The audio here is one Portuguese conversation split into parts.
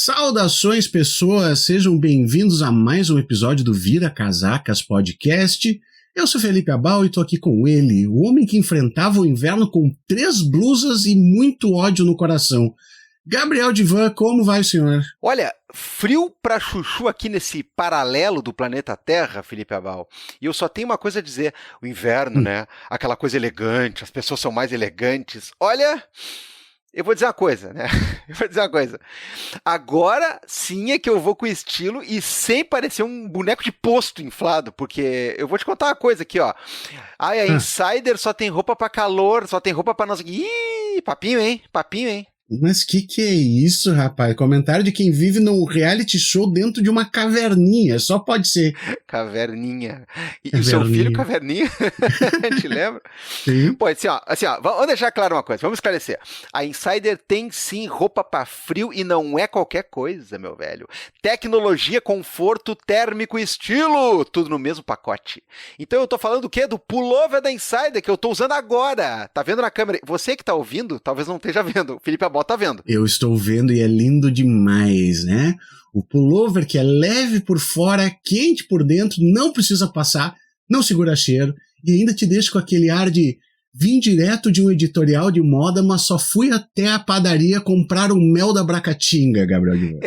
Saudações, pessoas! Sejam bem-vindos a mais um episódio do Vira Casacas Podcast. Eu sou Felipe Abal e tô aqui com ele, o homem que enfrentava o inverno com 3 blusas e muito ódio no coração. Gabriel Divan, como vai o senhor? Olha, frio pra chuchu aqui nesse paralelo do planeta Terra, Felipe Abal. E eu só tenho uma coisa a dizer, o inverno, né? Aquela coisa elegante, as pessoas são mais elegantes. Olha, eu vou dizer uma coisa, né? Eu vou dizer uma coisa. Agora sim é que eu vou com estilo e sem parecer um boneco de posto inflado, porque eu vou te contar uma coisa aqui, ó. Ai, a Insider só tem roupa pra calor, só tem roupa pra nós. Ih, papinho, hein? Papinho, hein? Mas que é isso, rapaz? Comentário de quem vive num reality show dentro de uma caverninha, só pode ser. Caverninha. E o seu filho, Caverninha? Te lembra? Sim. Pô, assim, ó, vamos deixar claro uma coisa, vamos esclarecer. A Insider tem sim roupa pra frio e não é qualquer coisa, meu velho. Tecnologia, conforto, térmico e estilo, tudo no mesmo pacote. Então eu tô falando do quê? Do pullover da Insider que eu tô usando agora. Tá vendo na câmera? Você que tá ouvindo, talvez não esteja vendo. O Felipe Abal tá vendo. Eu estou vendo e é lindo demais, né? O pullover que é leve por fora, quente por dentro, não precisa passar, não segura cheiro e ainda te deixa com aquele ar de vim direto de um editorial de moda, mas só fui até a padaria comprar o mel da Bracatinga, Gabriel Divan.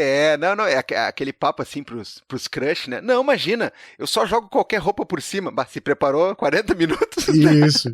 Não, é aquele papo assim pros crush, né? Não, imagina, eu só jogo qualquer roupa por cima. Bah, se preparou 40 minutos, né? Isso.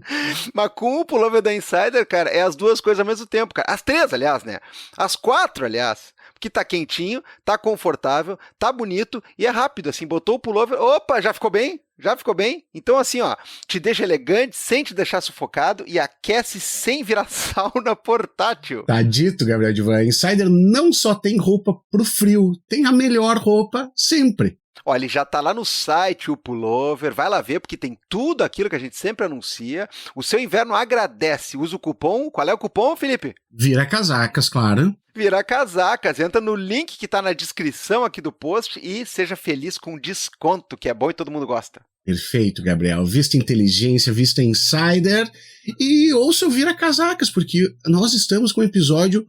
Mas com o pullover da Insider, cara, é as duas coisas ao mesmo tempo, cara. As 3, aliás, né? As 4, aliás. Porque tá quentinho, tá confortável, tá bonito e é rápido, assim. Botou o pullover, opa, já ficou bem? Já ficou bem? Então, assim, ó, te deixa elegante, sem te deixar sufocado e aquece sem virar sauna portátil. Tá dito, Gabriel Divan. A Insider não só tem roupa pro frio, tem a melhor roupa sempre. Olha, ele já tá lá no site, o pullover, vai lá ver, porque tem tudo aquilo que a gente sempre anuncia. O seu inverno agradece. Usa o cupom. Qual é o cupom, Felipe? Vira Casacas, claro. Vira Casacas. Entra no link que tá na descrição aqui do post e seja feliz com desconto, que é bom e todo mundo gosta. Perfeito, Gabriel. Vista inteligência, vista Insider e ouça o Vira Casacas, porque nós estamos com um episódio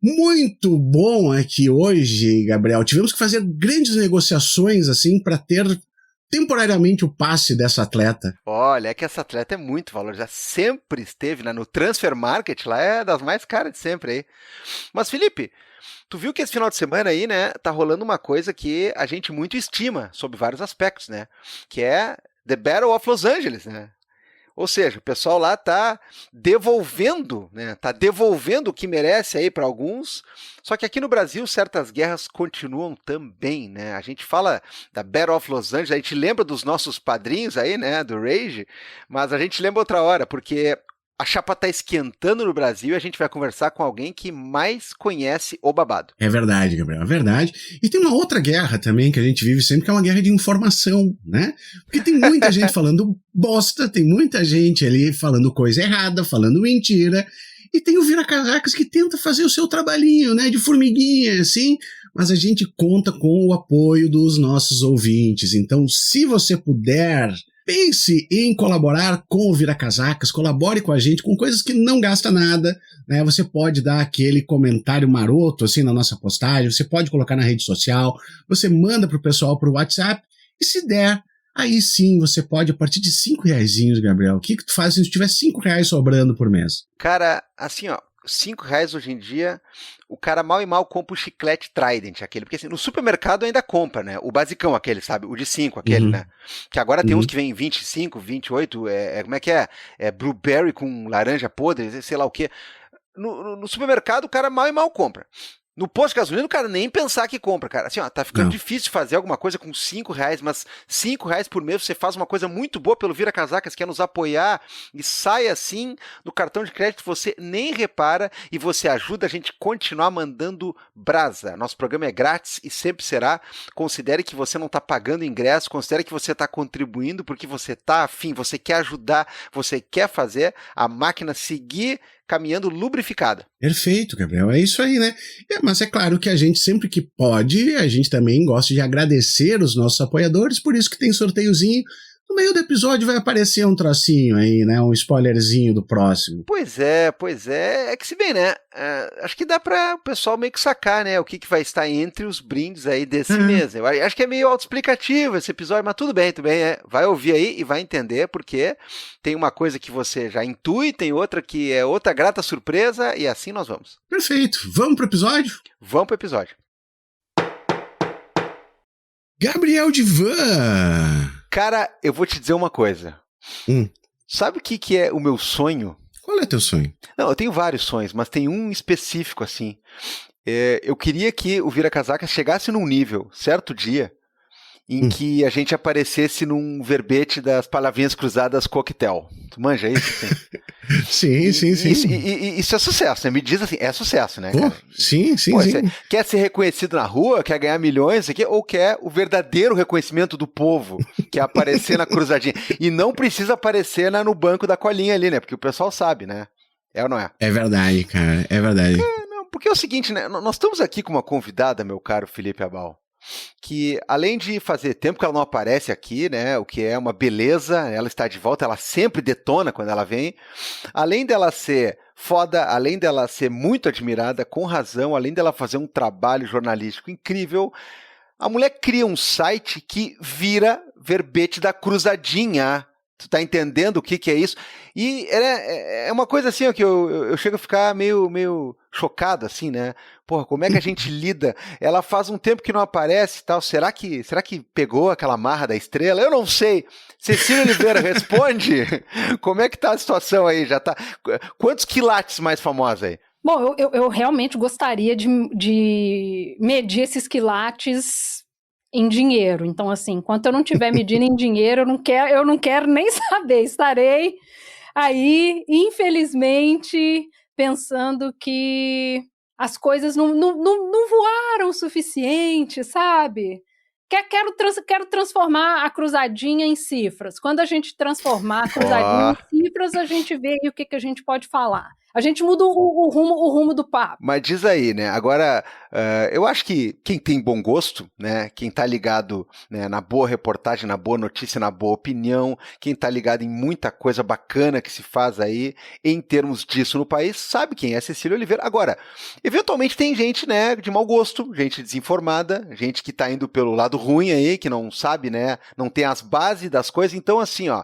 muito bom aqui hoje, Gabriel. Tivemos que fazer grandes negociações assim para ter temporariamente o passe dessa atleta. Olha, é que essa atleta é muito valorizada, sempre esteve, né, no Transfer Market, lá é das mais caras de sempre aí. Mas, Felipe, tu viu que esse final de semana aí, né, tá rolando uma coisa que a gente muito estima, sob vários aspectos, né, que é The Battle of Los Angeles, né? Ou seja, o pessoal lá tá devolvendo, né? Tá devolvendo o que merece aí para alguns. Só que aqui no Brasil certas guerras continuam também, né? A gente fala da Battle of Los Angeles, a gente lembra dos nossos padrinhos aí, né? Do Rage, mas a gente lembra outra hora, porque a chapa tá esquentando no Brasil e a gente vai conversar com alguém que mais conhece o babado. É verdade, Gabriel, é verdade. E tem uma outra guerra também que a gente vive sempre, que é uma guerra de informação, né? Porque tem muita gente falando bosta, tem muita gente ali falando coisa errada, falando mentira, e tem o Vira Casacas que tenta fazer o seu trabalhinho, né? De formiguinha, assim, mas a gente conta com o apoio dos nossos ouvintes. Então, se você puder, pense em colaborar com o Vira Casacas, colabore com a gente com coisas que não gasta nada, né? Você pode dar aquele comentário maroto assim na nossa postagem, você pode colocar na rede social, você manda pro pessoal pro WhatsApp, e se der, aí sim você pode, a partir de R$5, Gabriel. O que tu faz se tu tiver R$5 sobrando por mês? Cara, assim, ó, R$5 hoje em dia, o cara mal e mal compra o chiclete Trident, aquele, porque assim, no supermercado ainda compra, né, o basicão aquele, sabe, o de 5, aquele, né, que agora tem uns que vem em 25, 28, como é que é? É blueberry com laranja podre, sei lá o quê. No supermercado o cara mal e mal compra. No posto de gasolina, o cara nem pensar que compra, cara. Assim, ó, tá ficando difícil fazer alguma coisa com R$5, mas R$5 por mês você faz uma coisa muito boa pelo Vira Casacas, que é nos apoiar e sai assim no cartão de crédito, você nem repara e você ajuda a gente a continuar mandando brasa. Nosso programa é grátis e sempre será. Considere que você não tá pagando ingresso, considere que você tá contribuindo porque você tá afim, você quer ajudar, você quer fazer a máquina seguir caminhando lubrificada. Perfeito, Gabriel, é isso aí, né? Mas é claro que a gente, sempre que pode, a gente também gosta de agradecer os nossos apoiadores, por isso que tem sorteiozinho no meio do episódio vai aparecer um trocinho aí, né? Um spoilerzinho do próximo. Pois é. É que se bem, né? Acho que dá para o pessoal meio que sacar, né? O que vai estar entre os brindes aí desse mês. Eu acho que é meio autoexplicativo esse episódio, mas tudo bem. Vai ouvir aí e vai entender, porque tem uma coisa que você já intui, tem outra que é outra grata surpresa, e assim nós vamos. Perfeito. Vamos pro episódio? Vamos pro episódio. Gabriel Divan! Cara, eu vou te dizer uma coisa. Sabe o que é o meu sonho? Qual é teu sonho? Não, eu tenho vários sonhos, mas tem um específico, assim. Eu queria que o Vira Casaca chegasse num nível, certo dia, em que a gente aparecesse num verbete das palavrinhas cruzadas coquetel. Tu manja isso? Sim. Isso é sucesso, né? Me diz assim, é sucesso, né, Pô, cara? sim. Quer ser reconhecido na rua, quer ganhar milhões aqui, ou quer o verdadeiro reconhecimento do povo, que é aparecer na cruzadinha. E não precisa aparecer no banco da colinha ali, né? Porque o pessoal sabe, né? É ou não é? É verdade, cara, é verdade. Porque é o seguinte, né? Nós estamos aqui com uma convidada, meu caro Felipe Abal, que além de fazer tempo que ela não aparece aqui, né, o que é uma beleza, ela está de volta, ela sempre detona quando ela vem, além dela ser foda, além dela ser muito admirada, com razão, além dela fazer um trabalho jornalístico incrível, a mulher cria um site que vira verbete da cruzadinha. Tu tá entendendo o que é isso? E é uma coisa assim, ó, que eu chego a ficar meio chocado, assim, né? Porra, como é que a gente lida? Ela faz um tempo que não aparece e tal. Será que pegou aquela marra da estrela? Eu não sei. Cecília Oliveira, responde. Como é que tá a situação aí? Já tá. Quantos quilates mais famosos aí? Bom, eu realmente gostaria de medir esses quilates em dinheiro. Então, assim, enquanto eu não estiver medindo em dinheiro, eu não quero nem saber. Estarei aí, infelizmente, pensando que as coisas não voaram o suficiente, sabe? Quero transformar a cruzadinha em cifras. Quando a gente transformar a cruzadinha em cifras, a gente vê aí o que a gente pode falar. A gente muda o rumo do papo. Mas diz aí, né? Agora, eu acho que quem tem bom gosto, né? Quem tá ligado, né, na boa reportagem, na boa notícia, na boa opinião, quem tá ligado em muita coisa bacana que se faz aí em termos disso no país, sabe quem é Cecília Oliveira. Agora, eventualmente tem gente, né, de mau gosto, gente desinformada, gente que tá indo pelo lado ruim aí, que não sabe, né? Não tem as bases das coisas. Então, assim, ó,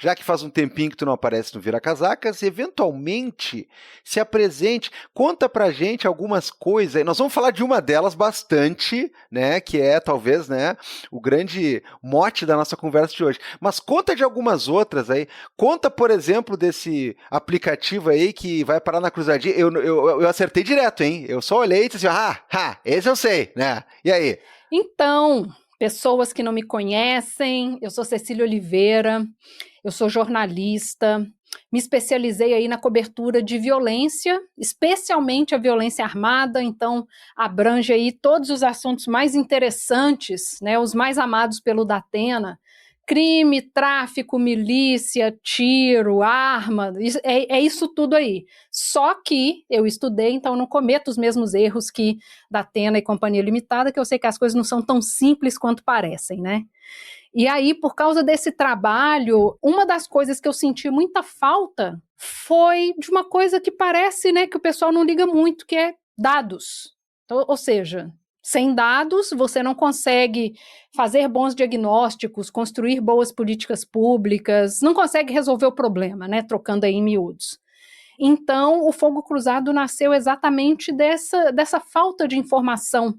já que faz um tempinho que tu não aparece no Vira Casacas, eventualmente se apresente, conta pra gente algumas coisas. Nós vamos falar de uma delas bastante, né, que é talvez, né, o grande mote da nossa conversa de hoje. Mas conta de algumas outras aí. Conta, por exemplo, desse aplicativo aí que vai parar na cruzadinha. Eu acertei direto, hein? Eu só olhei e disse assim, esse eu sei, né? E aí? Então, pessoas que não me conhecem, eu sou Cecília Oliveira, eu sou jornalista, me especializei aí na cobertura de violência, especialmente a violência armada, então abrange aí todos os assuntos mais interessantes, né, os mais amados pelo Datena, crime, tráfico, milícia, tiro, arma, é isso tudo aí. Só que eu estudei, então não cometo os mesmos erros que Datena e Companhia Limitada, que eu sei que as coisas não são tão simples quanto parecem, né? E aí, por causa desse trabalho, uma das coisas que eu senti muita falta foi de uma coisa que parece, né, que o pessoal não liga muito, que é dados. Então, ou seja, sem dados, você não consegue fazer bons diagnósticos, construir boas políticas públicas, não consegue resolver o problema, né, trocando aí em miúdos. Então, o Fogo Cruzado nasceu exatamente dessa falta de informação.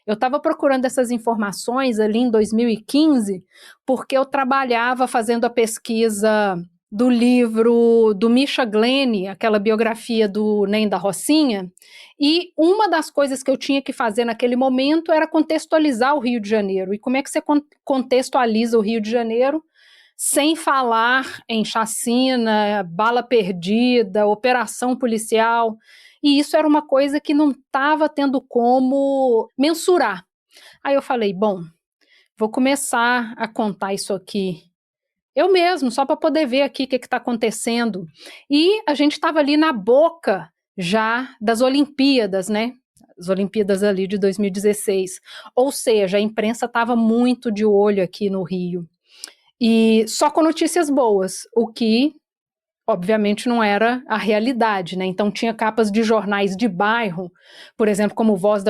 Eu estava procurando essas informações ali em 2015, porque eu trabalhava fazendo a pesquisa do livro do Misha Glenny, aquela biografia do Nem da Rocinha, e uma das coisas que eu tinha que fazer naquele momento era contextualizar o Rio de Janeiro. E como é que você contextualiza o Rio de Janeiro sem falar em chacina, bala perdida, operação policial? E isso era uma coisa que não estava tendo como mensurar. Aí eu falei, bom, vou começar a contar isso aqui eu mesmo, só para poder ver aqui o que está acontecendo. E a gente estava ali na boca já das Olimpíadas, né? As Olimpíadas ali de 2016. Ou seja, a imprensa estava muito de olho aqui no Rio. e só com notícias boas, o que obviamente não era a realidade, né? Então tinha capas de jornais de bairro, por exemplo, como Voz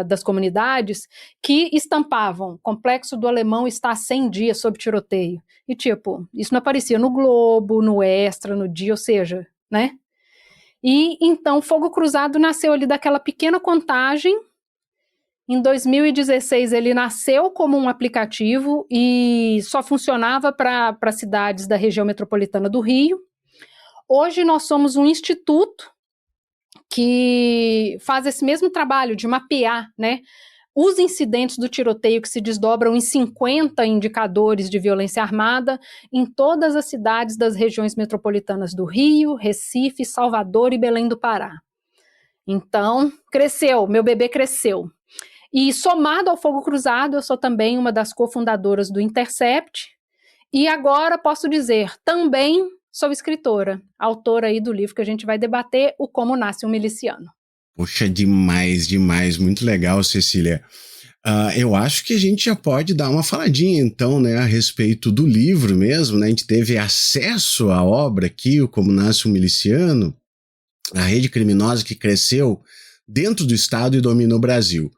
das Comunidades, que estampavam: Complexo do Alemão está há 100 dias sob tiroteio. E tipo, isso não aparecia no Globo, no Extra, no Dia, ou seja, né? E então Fogo Cruzado nasceu ali daquela pequena contagem. Em 2016 ele nasceu como um aplicativo e só funcionava para cidades da região metropolitana do Rio. Hoje nós somos um instituto que faz esse mesmo trabalho de mapear, né, os incidentes do tiroteio, que se desdobram em 50 indicadores de violência armada em todas as cidades das regiões metropolitanas do Rio, Recife, Salvador e Belém do Pará. Então, cresceu, meu bebê cresceu. E somado ao Fogo Cruzado, eu sou também uma das cofundadoras do Intercept, e agora posso dizer, também sou escritora, autora aí do livro que a gente vai debater, O Como Nasce um Miliciano. Poxa, demais, demais, muito legal, Cecília. Eu acho que a gente já pode dar uma faladinha, então, né, a respeito do livro mesmo, né? A gente teve acesso à obra aqui, O Como Nasce um Miliciano, a rede criminosa que cresceu dentro do Estado e domina o Brasil.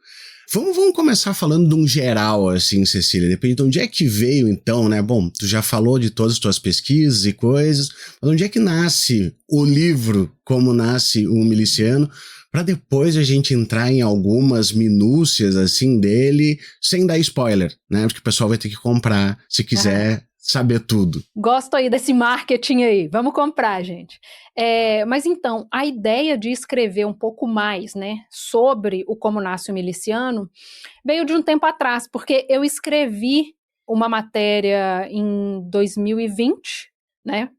Vamos começar falando de um geral, assim, Cecília. Depende de onde é que veio, então, né? Bom, tu já falou de todas as tuas pesquisas e coisas, mas onde é que nasce o livro Como Nasce um Miliciano, para depois a gente entrar em algumas minúcias, assim, dele, sem dar spoiler, né? Porque o pessoal vai ter que comprar, se quiser saber tudo. Gosto aí desse marketing aí, vamos comprar, gente. Mas então, a ideia de escrever um pouco mais, né, sobre o Como Nasce o Miliciano veio de um tempo atrás, porque eu escrevi uma matéria em 2020, né,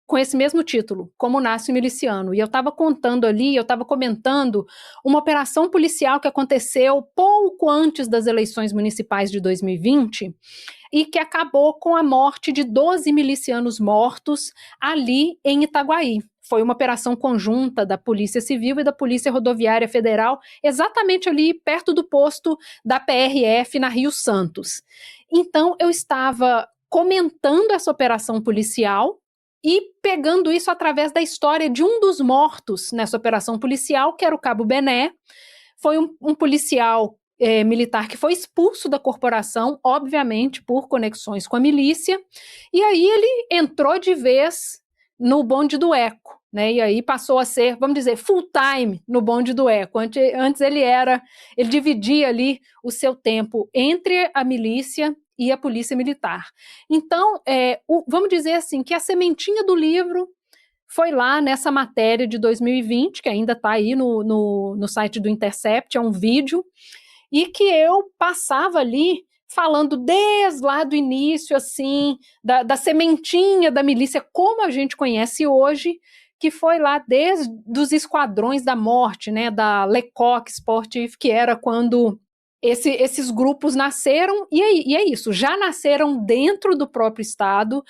com esse mesmo título, Como Nasce o Miliciano. E eu estava contando ali, eu estava comentando uma operação policial que aconteceu pouco antes das eleições municipais de 2020 e que acabou com a morte de 12 milicianos mortos ali em Itaguaí. Foi uma operação conjunta da Polícia Civil e da Polícia Rodoviária Federal, exatamente ali perto do posto da PRF na Rio Santos. Então, eu estava comentando essa operação policial e pegando isso através da história de um dos mortos nessa operação policial, que era o Cabo Bené. Foi um policial militar que foi expulso da corporação, obviamente por conexões com a milícia, e aí ele entrou de vez no bonde do Eco, né? E aí passou a ser, vamos dizer, full time no bonde do Eco. Antes ele dividia ali o seu tempo entre a milícia e a polícia militar. Então, vamos dizer assim, que a sementinha do livro foi lá nessa matéria de 2020, que ainda está aí no site do Intercept, é um vídeo, e que eu passava ali falando desde lá do início, assim, da sementinha da milícia, como a gente conhece hoje, que foi lá desde os esquadrões da morte, né, da Lecoq Sportif, que era quando esses grupos nasceram, e é isso, já nasceram dentro do próprio Estado,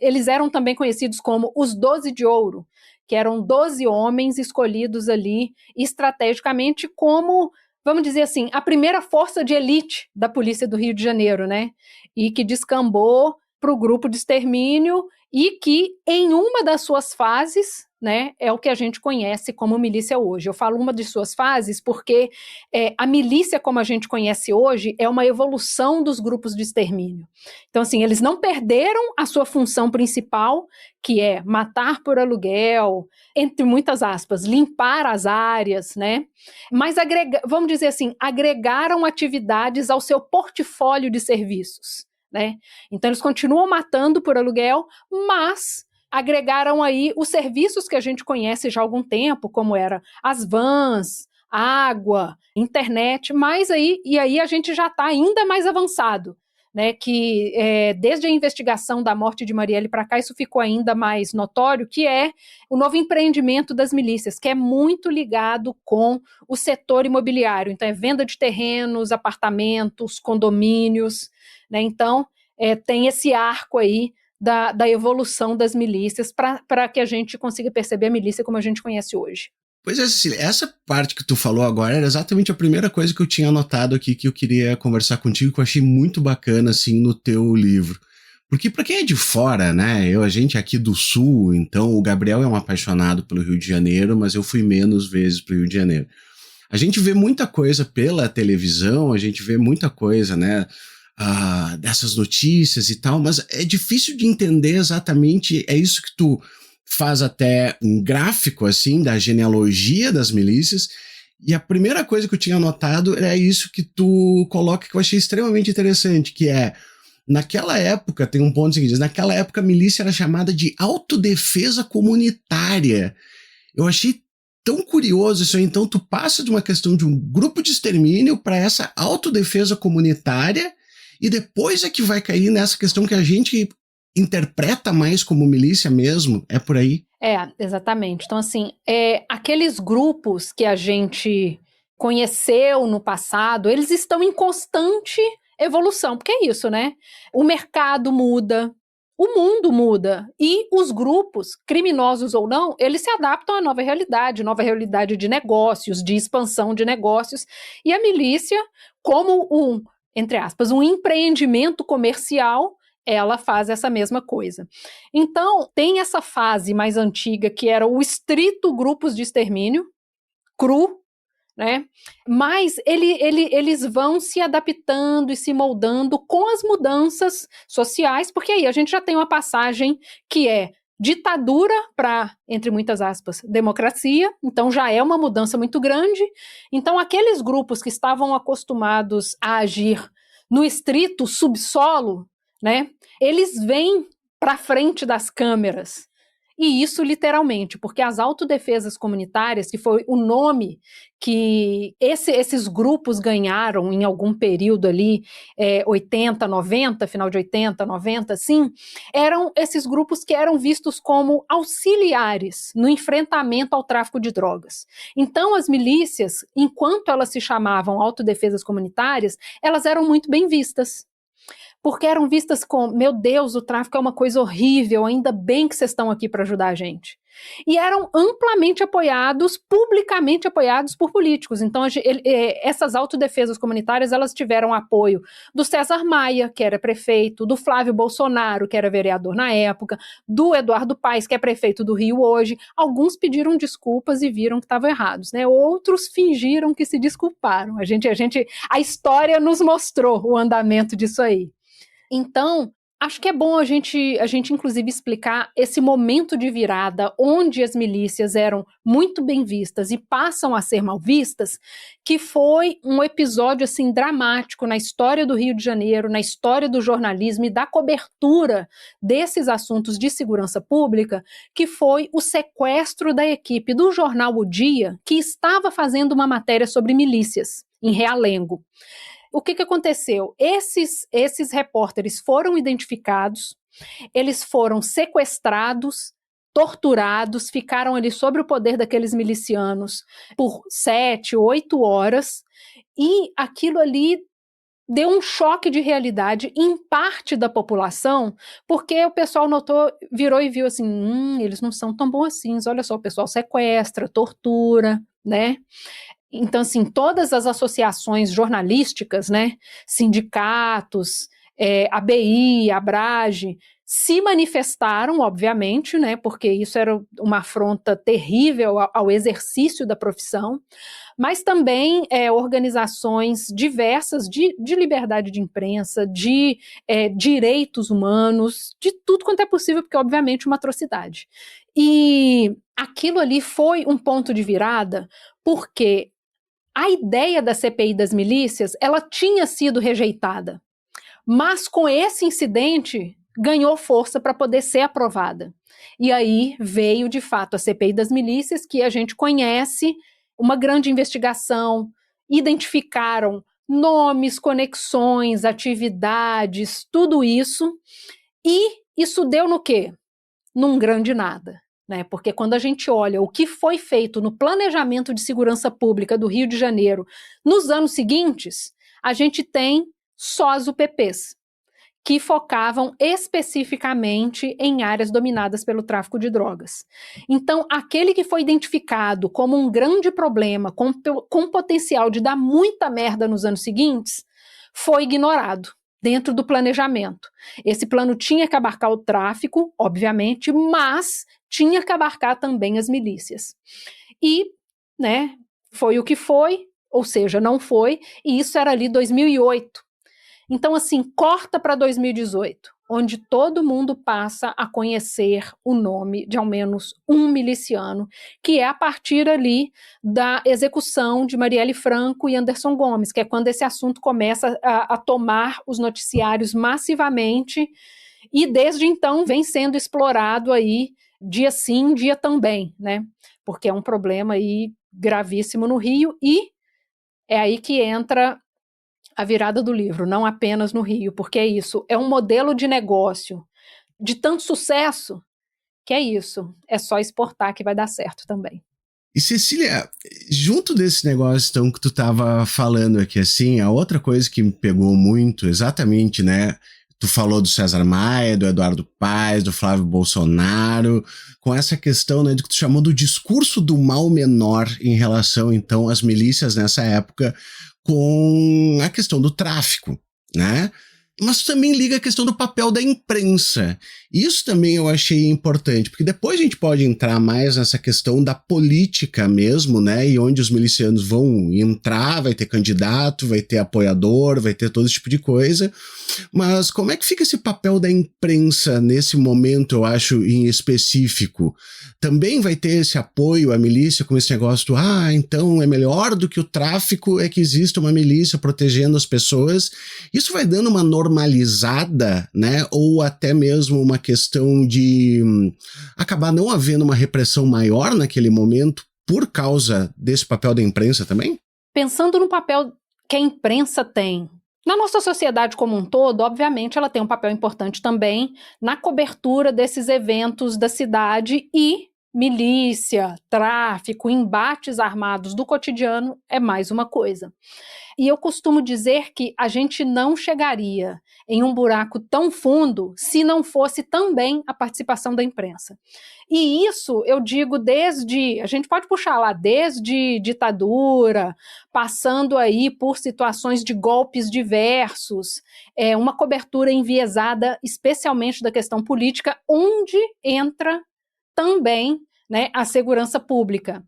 eles eram também conhecidos como os 12 de Ouro, que eram 12 homens escolhidos ali estrategicamente como, vamos dizer assim, a primeira força de elite da polícia do Rio de Janeiro, né? E que descambou para o grupo de extermínio e que, em uma das suas fases, né, é o que a gente conhece como milícia hoje. Eu falo uma de suas fases porque a milícia, como a gente conhece hoje, é uma evolução dos grupos de extermínio. Então, assim, eles não perderam a sua função principal, que é matar por aluguel, entre muitas aspas, limpar as áreas, né? Mas, vamos dizer assim, agregaram atividades ao seu portfólio de serviços, né? Então, eles continuam matando por aluguel, mas agregaram aí os serviços que a gente conhece já há algum tempo, como era as vans, água, internet, mas aí a gente já está ainda mais avançado, né, que desde a investigação da morte de Marielle para cá, isso ficou ainda mais notório, que é o novo empreendimento das milícias, que é muito ligado com o setor imobiliário. Então, é venda de terrenos, apartamentos, condomínios, né? Então, tem esse arco aí da evolução das milícias para que a gente consiga perceber a milícia como a gente conhece hoje. Pois é, Cecília, essa parte que tu falou agora era exatamente a primeira coisa que eu tinha anotado aqui que eu queria conversar contigo, que eu achei muito bacana, assim, no teu livro. Porque pra quem é de fora, né, a gente aqui do Sul, então o Gabriel é um apaixonado pelo Rio de Janeiro, mas eu fui menos vezes pro Rio de Janeiro. A gente vê muita coisa pela televisão, a gente vê muita coisa, né, dessas notícias e tal, mas é difícil de entender exatamente, é isso que tu faz até um gráfico, assim, da genealogia das milícias, e a primeira coisa que eu tinha anotado é isso que tu coloca, que eu achei extremamente interessante, que é, naquela época, tem um ponto seguinte, naquela época a milícia era chamada de autodefesa comunitária. Eu achei tão curioso isso aí, então tu passa de uma questão de um grupo de extermínio para essa autodefesa comunitária, e depois é que vai cair nessa questão que a gente interpreta mais como milícia mesmo, é por aí? Exatamente. Então, assim, aqueles grupos que a gente conheceu no passado, eles estão em constante evolução, porque é isso, né? O mercado muda, o mundo muda, e os grupos, criminosos ou não, eles se adaptam à nova realidade de negócios, de expansão de negócios, e a milícia, como entre aspas, um empreendimento comercial, ela faz essa mesma coisa. Então, tem essa fase mais antiga, que era o estrito grupos de extermínio, CRU, né? Mas eles vão se adaptando e se moldando com as mudanças sociais, porque aí a gente já tem uma passagem que é ditadura para, entre muitas aspas, democracia, então já é uma mudança muito grande. Então, aqueles grupos que estavam acostumados a agir no estrito subsolo, né? Eles vêm para frente das câmeras. E isso literalmente, porque as autodefesas comunitárias, que foi o nome que esses grupos ganharam em algum período ali, 80, 90, final de 80, 90, assim, eram esses grupos que eram vistos como auxiliares no enfrentamento ao tráfico de drogas. Então, as milícias, enquanto elas se chamavam autodefesas comunitárias, elas eram muito bem vistas. Porque eram vistas como, meu Deus, o tráfico é uma coisa horrível, ainda bem que vocês estão aqui para ajudar a gente. E eram amplamente apoiados, publicamente apoiados por políticos. Então, essas autodefesas comunitárias, elas tiveram apoio do César Maia, que era prefeito, do Flávio Bolsonaro, que era vereador na época, do Eduardo Paes, que é prefeito do Rio hoje. Alguns pediram desculpas e viram que estavam errados, né? Outros fingiram que se desculparam. A história nos mostrou o andamento disso aí. Então, acho que é bom a gente inclusive explicar esse momento de virada onde as milícias eram muito bem vistas e passam a ser mal vistas, que foi um episódio assim dramático na história do Rio de Janeiro, na história do jornalismo e da cobertura desses assuntos de segurança pública, que foi o sequestro da equipe do jornal O Dia, que estava fazendo uma matéria sobre milícias em Realengo. O que aconteceu? Esses repórteres foram identificados, eles foram sequestrados, torturados, ficaram ali sob o poder daqueles milicianos por 7, 8 horas, e aquilo ali deu um choque de realidade em parte da população, porque o pessoal virou e viu assim, eles não são tão bons assim, olha só, o pessoal sequestra, tortura, né? Então, assim, todas as associações jornalísticas, né, sindicatos, ABI, Abrage, se manifestaram, obviamente, né, porque isso era uma afronta terrível ao exercício da profissão, mas também organizações diversas de liberdade de imprensa, de direitos humanos, de tudo quanto é possível, porque, obviamente, uma atrocidade. E aquilo ali foi um ponto de virada, porque a ideia da CPI das milícias, ela tinha sido rejeitada, mas com esse incidente ganhou força para poder ser aprovada. E aí veio, de fato, a CPI das milícias, que a gente conhece, uma grande investigação, identificaram nomes, conexões, atividades, tudo isso, e isso deu no quê? Num grande nada. Né? Porque quando a gente olha o que foi feito no planejamento de segurança pública do Rio de Janeiro nos anos seguintes, a gente tem só as UPPs, que focavam especificamente em áreas dominadas pelo tráfico de drogas. Então, aquele que foi identificado como um grande problema, com potencial de dar muita merda nos anos seguintes, foi ignorado dentro do planejamento. Esse plano tinha que abarcar o tráfico, obviamente, mas tinha que abarcar também as milícias. E, né, foi o que foi, ou seja, não foi, e isso era ali 2008. Então, assim, corta para 2018, onde todo mundo passa a conhecer o nome de ao menos um miliciano, que é a partir ali da execução de Marielle Franco e Anderson Gomes, que é quando esse assunto começa a tomar os noticiários massivamente, e desde então vem sendo explorado aí dia sim, dia também, né? Porque é um problema aí gravíssimo no Rio, e é aí que entra a virada do livro, não apenas no Rio, porque é isso, é um modelo de negócio de tanto sucesso que é isso, é só exportar que vai dar certo também. E Cecília, junto desse negócio então que tu tava falando aqui, assim, a outra coisa que me pegou muito, exatamente, né, tu falou do César Maia, do Eduardo Paes, do Flávio Bolsonaro, com essa questão, né, de que tu chamou do discurso do mal menor em relação, então, às milícias nessa época, com a questão do tráfico, né? Mas também liga a questão do papel da imprensa. Isso também eu achei importante, porque depois a gente pode entrar mais nessa questão da política mesmo, né? E onde os milicianos vão entrar, vai ter candidato, vai ter apoiador, vai ter todo esse tipo de coisa. Mas como é que fica esse papel da imprensa nesse momento, eu acho, em específico? Também vai ter esse apoio à milícia com esse negócio do, então é melhor do que o tráfico é que exista uma milícia protegendo as pessoas. Isso vai dando uma normalizada, né? Ou até mesmo uma questão de acabar não havendo uma repressão maior naquele momento por causa desse papel da imprensa também? Pensando no papel que a imprensa tem na nossa sociedade como um todo, obviamente ela tem um papel importante também na cobertura desses eventos da cidade, e milícia, tráfico, embates armados do cotidiano é mais uma coisa. E eu costumo dizer que a gente não chegaria em um buraco tão fundo se não fosse também a participação da imprensa. E isso eu digo desde, a gente pode puxar lá, desde ditadura, passando aí por situações de golpes diversos, uma cobertura enviesada, especialmente da questão política, onde entra também, né, a segurança pública.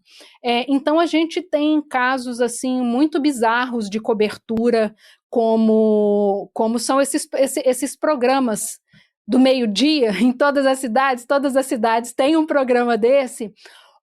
Então a gente tem casos assim muito bizarros de cobertura, como são esses programas do meio-dia em todas as cidades têm um programa desse,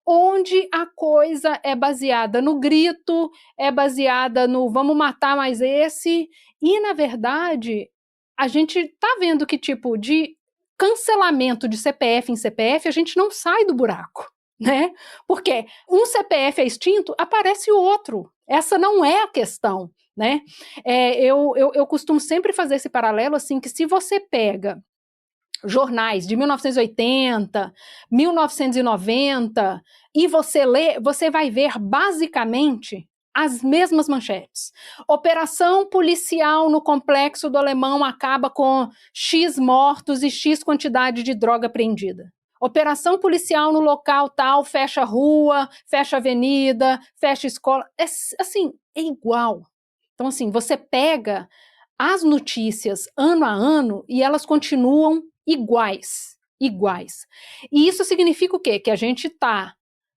onde a coisa é baseada no grito, é baseada no vamos matar mais esse, e na verdade a gente está vendo que tipo de cancelamento de CPF em CPF, a gente não sai do buraco, né? Porque um CPF é extinto, aparece outro. Essa não é a questão, né? Eu costumo sempre fazer esse paralelo, assim, que se você pega jornais de 1980, 1990, e você lê, você vai ver basicamente as mesmas manchetes. Operação policial no Complexo do Alemão acaba com X mortos e X quantidade de droga apreendida. Operação policial no local tal, fecha rua, fecha avenida, fecha escola. Assim, é igual. Então, assim, você pega as notícias ano a ano e elas continuam iguais. E isso significa o quê? Que a gente está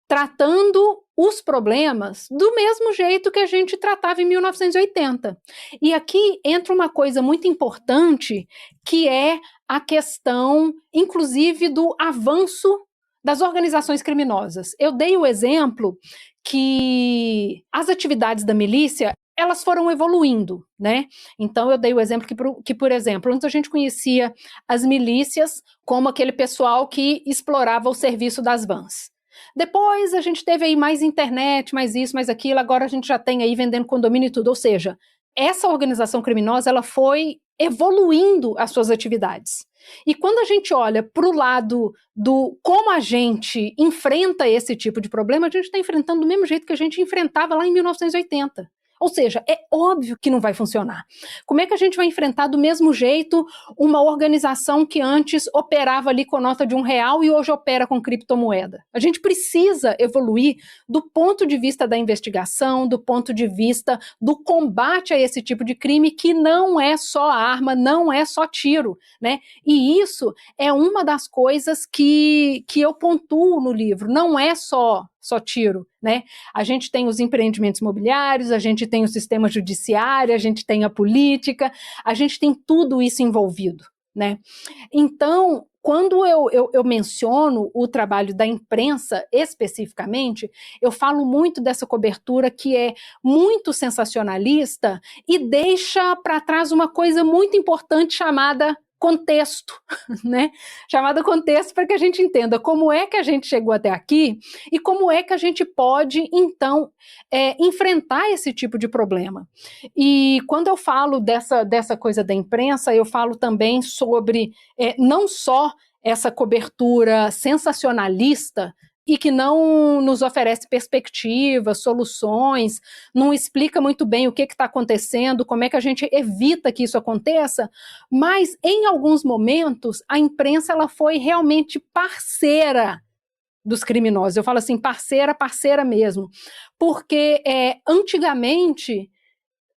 tratando os problemas do mesmo jeito que a gente tratava em 1980. E aqui entra uma coisa muito importante, que é a questão, inclusive, do avanço das organizações criminosas. Eu dei o exemplo que as atividades da milícia, elas foram evoluindo, né? Então eu dei o exemplo que, por exemplo, antes a gente conhecia as milícias como aquele pessoal que explorava o serviço das vans. Depois a gente teve aí mais internet, mais isso, mais aquilo, agora a gente já tem aí vendendo condomínio e tudo, ou seja, essa organização criminosa, ela foi evoluindo as suas atividades. E quando a gente olha para o lado do como a gente enfrenta esse tipo de problema, a gente está enfrentando do mesmo jeito que a gente enfrentava lá em 1980. Ou seja, é óbvio que não vai funcionar. Como é que a gente vai enfrentar do mesmo jeito uma organização que antes operava ali com nota de R$1 e hoje opera com criptomoeda? A gente precisa evoluir do ponto de vista da investigação, do ponto de vista do combate a esse tipo de crime, que não é só arma, não é só tiro, né? E isso é uma das coisas que eu pontuo no livro, não é só tiro, né? A gente tem os empreendimentos imobiliários, a gente tem o sistema judiciário, a gente tem a política, a gente tem tudo isso envolvido, né? Então, quando eu menciono o trabalho da imprensa especificamente, eu falo muito dessa cobertura que é muito sensacionalista e deixa para trás uma coisa muito importante chamada contexto, né? Chamada contexto para que a gente entenda como é que a gente chegou até aqui e como é que a gente pode, então, enfrentar esse tipo de problema. E quando eu falo dessa coisa da imprensa, eu falo também sobre não só essa cobertura sensacionalista e que não nos oferece perspectivas, soluções, não explica muito bem o que está acontecendo, como é que a gente evita que isso aconteça, mas em alguns momentos a imprensa ela foi realmente parceira dos criminosos. Eu falo assim, parceira mesmo, porque antigamente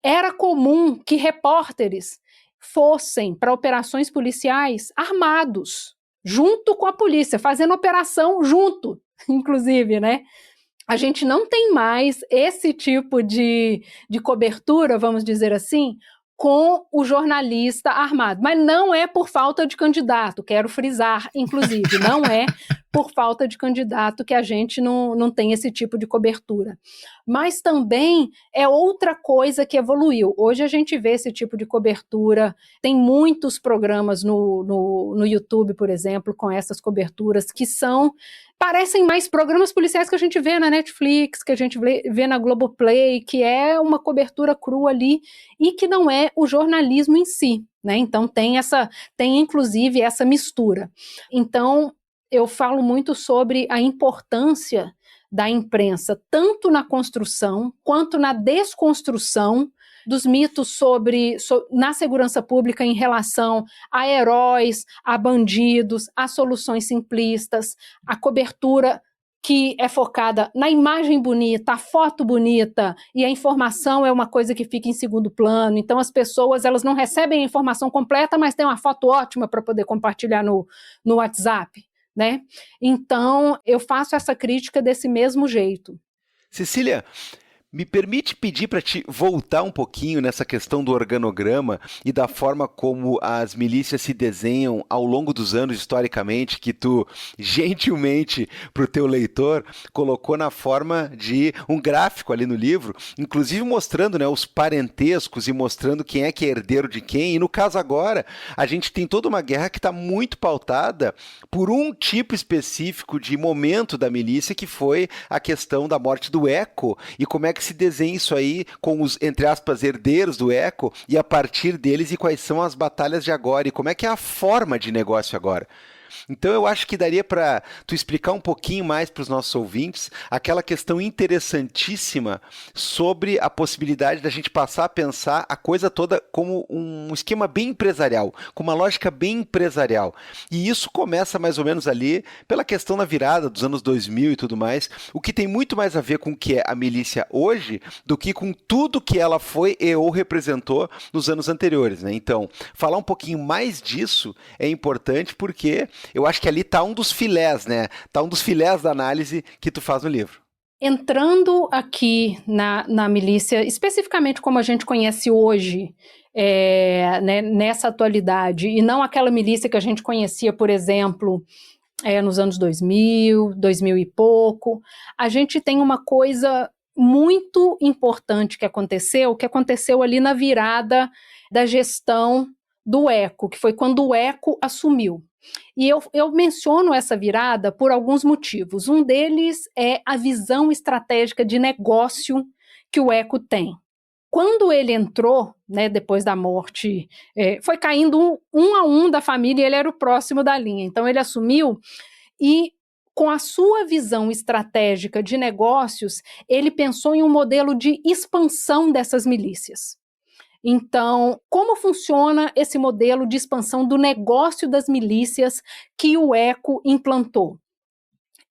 era comum que repórteres fossem para operações policiais armados, junto com a polícia, fazendo operação junto, inclusive, né? A gente não tem mais esse tipo de cobertura, vamos dizer assim, com o jornalista armado. Mas não é por falta de candidato, quero frisar, inclusive, não é por falta de candidato que a gente não tem esse tipo de cobertura. Mas também é outra coisa que evoluiu. Hoje a gente vê esse tipo de cobertura, tem muitos programas no YouTube, por exemplo, com essas coberturas que parecem mais programas policiais que a gente vê na Netflix, que a gente vê na Globoplay, que é uma cobertura crua ali e que não é o jornalismo em si, né? Então tem inclusive essa mistura. Então eu falo muito sobre a importância da imprensa, tanto na construção quanto na desconstrução dos mitos na segurança pública em relação a heróis, a bandidos, a soluções simplistas, a cobertura que é focada na imagem bonita, a foto bonita, e a informação é uma coisa que fica em segundo plano. Então as pessoas elas não recebem a informação completa, mas tem uma foto ótima para poder compartilhar no WhatsApp, né? Então eu faço essa crítica desse mesmo jeito. Cecília, me permite pedir para te voltar um pouquinho nessa questão do organograma e da forma como as milícias se desenham ao longo dos anos, historicamente, que tu gentilmente para o teu leitor colocou na forma de um gráfico ali no livro, inclusive mostrando, né, os parentescos e mostrando quem é que é herdeiro de quem. E no caso agora, a gente tem toda uma guerra que está muito pautada por um tipo específico de momento da milícia, que foi a questão da morte do Eco e como é que se desenha isso aí com os, entre aspas, herdeiros do Eco e a partir deles e quais são as batalhas de agora e como é que é a forma de negócio agora. Então eu acho que daria para tu explicar um pouquinho mais para os nossos ouvintes aquela questão interessantíssima sobre a possibilidade da gente passar a pensar a coisa toda como um esquema bem empresarial, com uma lógica bem empresarial. E isso começa mais ou menos ali pela questão da virada dos anos 2000 e tudo mais, o que tem muito mais a ver com o que é a milícia hoje do que com tudo que ela foi e ou representou nos anos anteriores, né? Então, falar um pouquinho mais disso é importante porque eu acho que ali está um dos filés, né? Está um dos filés da análise que tu faz no livro. Entrando aqui na milícia, especificamente como a gente conhece hoje, né, nessa atualidade, e não aquela milícia que a gente conhecia, por exemplo, nos anos 2000 e pouco, a gente tem uma coisa muito importante que aconteceu ali na virada da gestão do Eco, que foi quando o Eco assumiu. E eu menciono essa virada por alguns motivos. Um deles é a visão estratégica de negócio que o Eco tem. Quando ele entrou, né, depois da morte, foi caindo um a um da família e ele era o próximo da linha. Então ele assumiu e com a sua visão estratégica de negócios, ele pensou em um modelo de expansão dessas milícias. Então, como funciona esse modelo de expansão do negócio das milícias que o ECO implantou?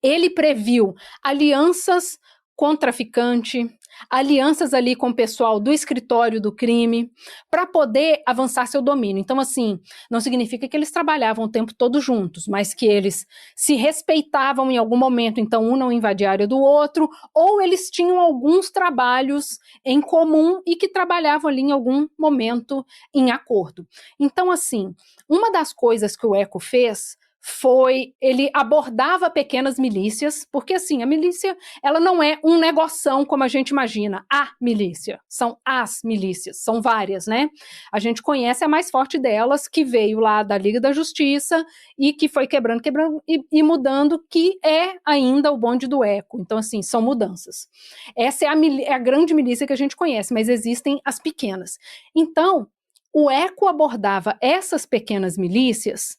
Ele previu alianças com traficante, alianças ali com o pessoal do escritório do crime, para poder avançar seu domínio. Então, assim, não significa que eles trabalhavam o tempo todo juntos, mas que eles se respeitavam em algum momento, então um não invadia a área do outro, ou eles tinham alguns trabalhos em comum e que trabalhavam ali em algum momento em acordo. Então, assim, uma das coisas que o ECO fez foi, ele abordava pequenas milícias, porque assim, a milícia, ela não é um negoção como a gente imagina, a milícia, são as milícias, são várias, né? A gente conhece a mais forte delas, que veio lá da Liga da Justiça e que foi quebrando e mudando, que é ainda o bonde do ECO. Então assim, são mudanças. Essa é a grande milícia que a gente conhece, mas existem as pequenas. Então, o ECO abordava essas pequenas milícias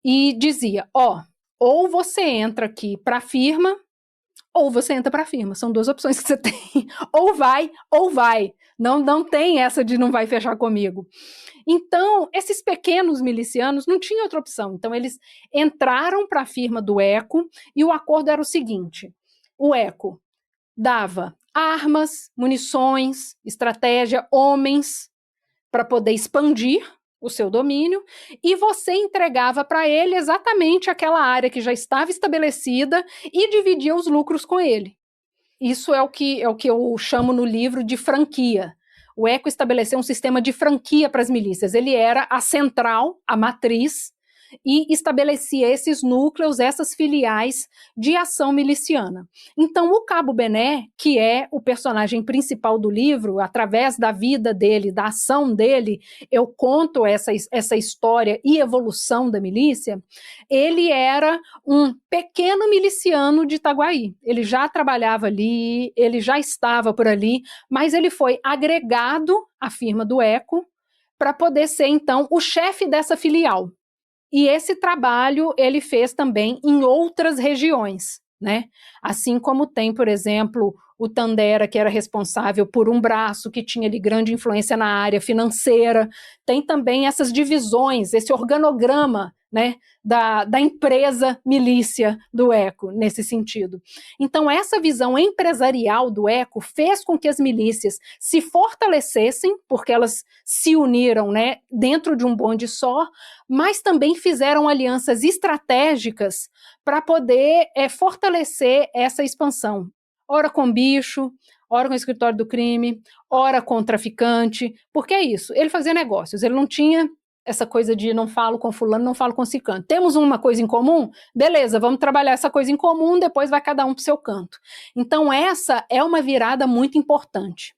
e dizia, ou você entra aqui para a firma, ou você entra para a firma. São duas opções que você tem. Ou vai. Não tem essa de não vai fechar comigo. Então, esses pequenos milicianos não tinham outra opção. Então, eles entraram para a firma do ECO e o acordo era o seguinte, o ECO dava armas, munições, estratégia, homens, para poder expandir o seu domínio, e você entregava para ele exatamente aquela área que já estava estabelecida e dividia os lucros com ele. Isso é o que eu chamo no livro de franquia. O ECO estabeleceu um sistema de franquia para as milícias. Ele era a central, a matriz, e estabelecia esses núcleos, essas filiais de ação miliciana. Então, o Cabo Bené, que é o personagem principal do livro, através da vida dele, da ação dele, eu conto essa história e evolução da milícia. Ele era um pequeno miliciano de Itaguaí. Ele já trabalhava ali, ele já estava por ali, mas ele foi agregado à firma do ECO para poder ser, então, o chefe dessa filial. E esse trabalho ele fez também em outras regiões, né? Assim como tem, por exemplo, o Tandera, que era responsável por um braço que tinha ali grande influência na área financeira, tem também essas divisões, esse organograma, né, da empresa milícia do ECO, nesse sentido. Então, essa visão empresarial do ECO fez com que as milícias se fortalecessem, porque elas se uniram, né, dentro de um bonde só, mas também fizeram alianças estratégicas para poder fortalecer essa expansão. Ora com bicho, ora com o escritório do crime, ora com o traficante, porque é isso, ele fazia negócios, ele não tinha essa coisa de não falo com fulano, não falo com ciclano. Temos uma coisa em comum? Beleza, vamos trabalhar essa coisa em comum, depois vai cada um para o seu canto. Então essa é uma virada muito importante.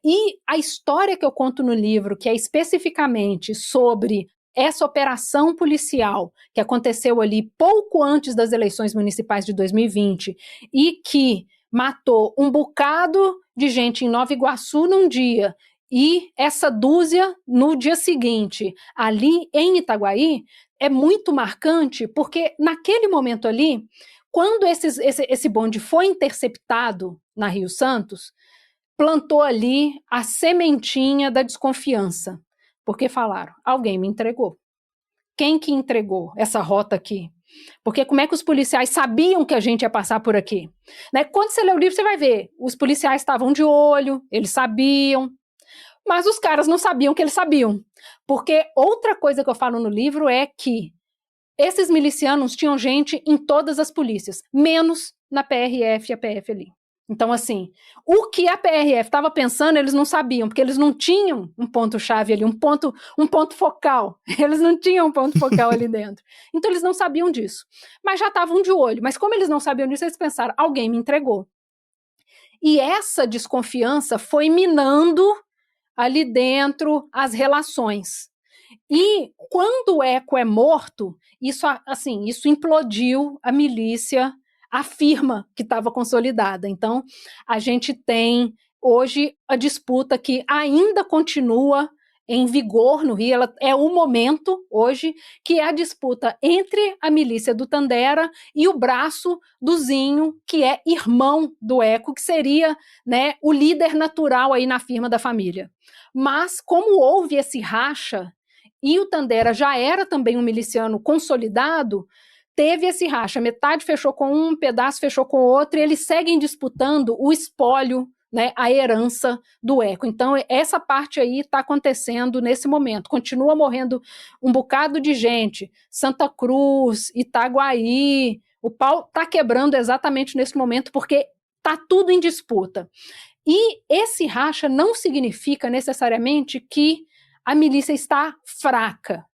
E a história que eu conto no livro, que é especificamente sobre essa operação policial que aconteceu ali pouco antes das eleições municipais de 2020 e que matou um bocado de gente em Nova Iguaçu num dia e essa dúzia no dia seguinte, ali em Itaguaí, é muito marcante, porque naquele momento ali, quando esse bonde foi interceptado na Rio Santos, plantou ali a sementinha da desconfiança, porque falaram, alguém me entregou. Quem que entregou essa rota aqui? Porque como é que os policiais sabiam que a gente ia passar por aqui? Né? Quando você lê o livro, você vai ver, os policiais estavam de olho, eles sabiam, mas os caras não sabiam que eles sabiam. Porque outra coisa que eu falo no livro é que esses milicianos tinham gente em todas as polícias, menos na PRF e a PF ali. Então, assim, o que a PRF estava pensando, eles não sabiam, porque eles não tinham um ponto-chave ali, um ponto focal. Eles não tinham um ponto focal ali dentro. Então, eles não sabiam disso. Mas já estavam de olho. Mas como eles não sabiam disso, eles pensaram, alguém me entregou. E essa desconfiança foi minando ali dentro as relações. E quando o ECO é morto, isso implodiu a milícia, a firma que estava consolidada. Então, a gente tem hoje a disputa que ainda continua em vigor no Rio, ela é o momento hoje, que é a disputa entre a milícia do Tandera e o braço do Zinho, que é irmão do Eco, que seria, né, o líder natural aí na firma da família. Mas como houve esse racha, e o Tandera já era também um miliciano consolidado, teve esse racha, metade fechou com um pedaço fechou com o outro, e eles seguem disputando o espólio, né, a herança do Eco. Então, essa parte aí está acontecendo nesse momento. Continua morrendo um bocado de gente. Santa Cruz, Itaguaí, o pau está quebrando exatamente nesse momento, porque está tudo em disputa. E esse racha não significa necessariamente que a milícia está fraca,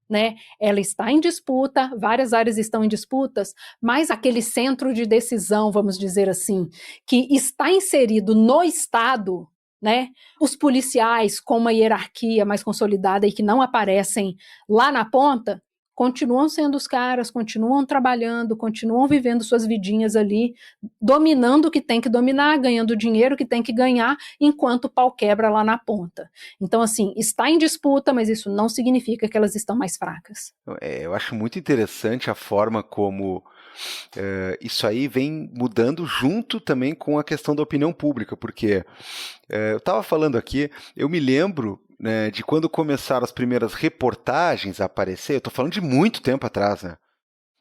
né? Ela está em disputa, várias áreas estão em disputas, mas aquele centro de decisão, vamos dizer assim, que está inserido no Estado, né? Os policiais com uma hierarquia mais consolidada e que não aparecem lá na ponta, continuam sendo os caras, continuam trabalhando, continuam vivendo suas vidinhas ali, dominando o que tem que dominar, ganhando o dinheiro que tem que ganhar, enquanto o pau quebra lá na ponta. Então, assim, está em disputa, mas isso não significa que elas estão mais fracas. Eu acho muito interessante a forma como isso aí vem mudando junto também com a questão da opinião pública, porque eu estava falando aqui, eu me lembro, né, de quando começaram as primeiras reportagens a aparecer, eu estou falando de muito tempo atrás, né?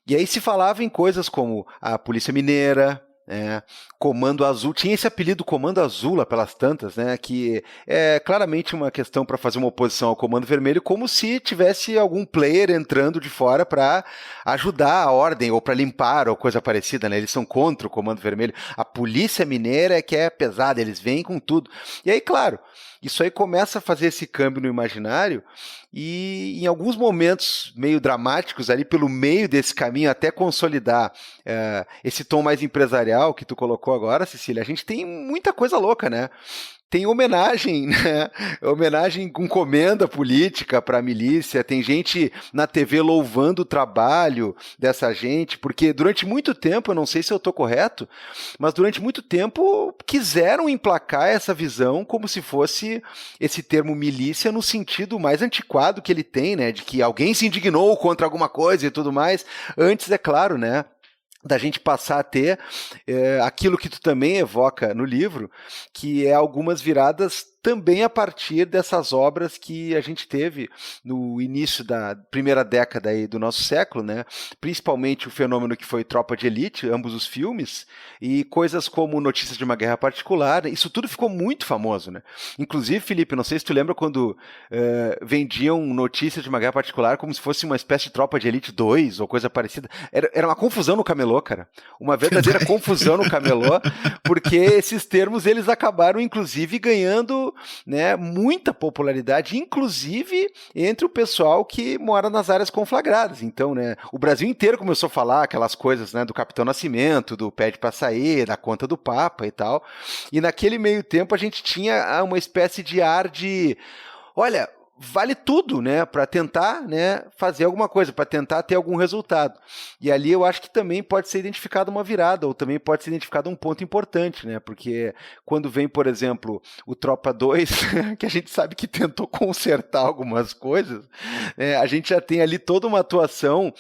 E aí se falava em coisas como a Polícia Mineira, Comando Azul, tinha esse apelido Comando Azul lá pelas tantas, né, que é claramente uma questão para fazer uma oposição ao Comando Vermelho, como se tivesse algum player entrando de fora para ajudar a ordem ou para limpar ou coisa parecida, né? Eles são contra o Comando Vermelho. A Polícia Mineira é que é pesada, eles vêm com tudo. E aí, claro, isso aí começa a fazer esse câmbio no imaginário e em alguns momentos meio dramáticos ali pelo meio desse caminho até consolidar esse tom mais empresarial que tu colocou agora, Cecília, a gente tem muita coisa louca, né? Tem homenagem, né? Homenagem com comenda política para a milícia, tem gente na TV louvando o trabalho dessa gente, porque durante muito tempo, eu não sei se eu estou correto, mas durante muito tempo quiseram emplacar essa visão como se fosse esse termo milícia no sentido mais antiquado que ele tem, né? De que alguém se indignou contra alguma coisa e tudo mais. Antes, é claro, né? Da gente passar a ter aquilo que tu também evoca no livro, que é algumas viradas também a partir dessas obras que a gente teve no início da primeira década aí do nosso século, né? Principalmente o fenômeno que foi Tropa de Elite, ambos os filmes, e coisas como Notícias de uma Guerra Particular, isso tudo ficou muito famoso, né? Inclusive, Felipe, não sei se tu lembra quando vendiam Notícias de uma Guerra Particular como se fosse uma espécie de Tropa de Elite 2 ou coisa parecida. Era uma confusão no camelô, cara. Uma verdadeira confusão no camelô, porque esses termos eles acabaram, inclusive, ganhando, né, muita popularidade, inclusive entre o pessoal que mora nas áreas conflagradas. Então, né, o Brasil inteiro começou a falar aquelas coisas, né, do Capitão Nascimento, do Pede pra Sair, da conta do Papa e tal. E naquele meio tempo a gente tinha uma espécie de ar de, olha, vale tudo, né, para tentar, né, fazer alguma coisa, para tentar ter algum resultado. E ali eu acho que também pode ser identificada uma virada, ou também pode ser identificado um ponto importante, né, porque quando vem, por exemplo, o Tropa 2, que a gente sabe que tentou consertar algumas coisas, a gente já tem ali toda uma atuação,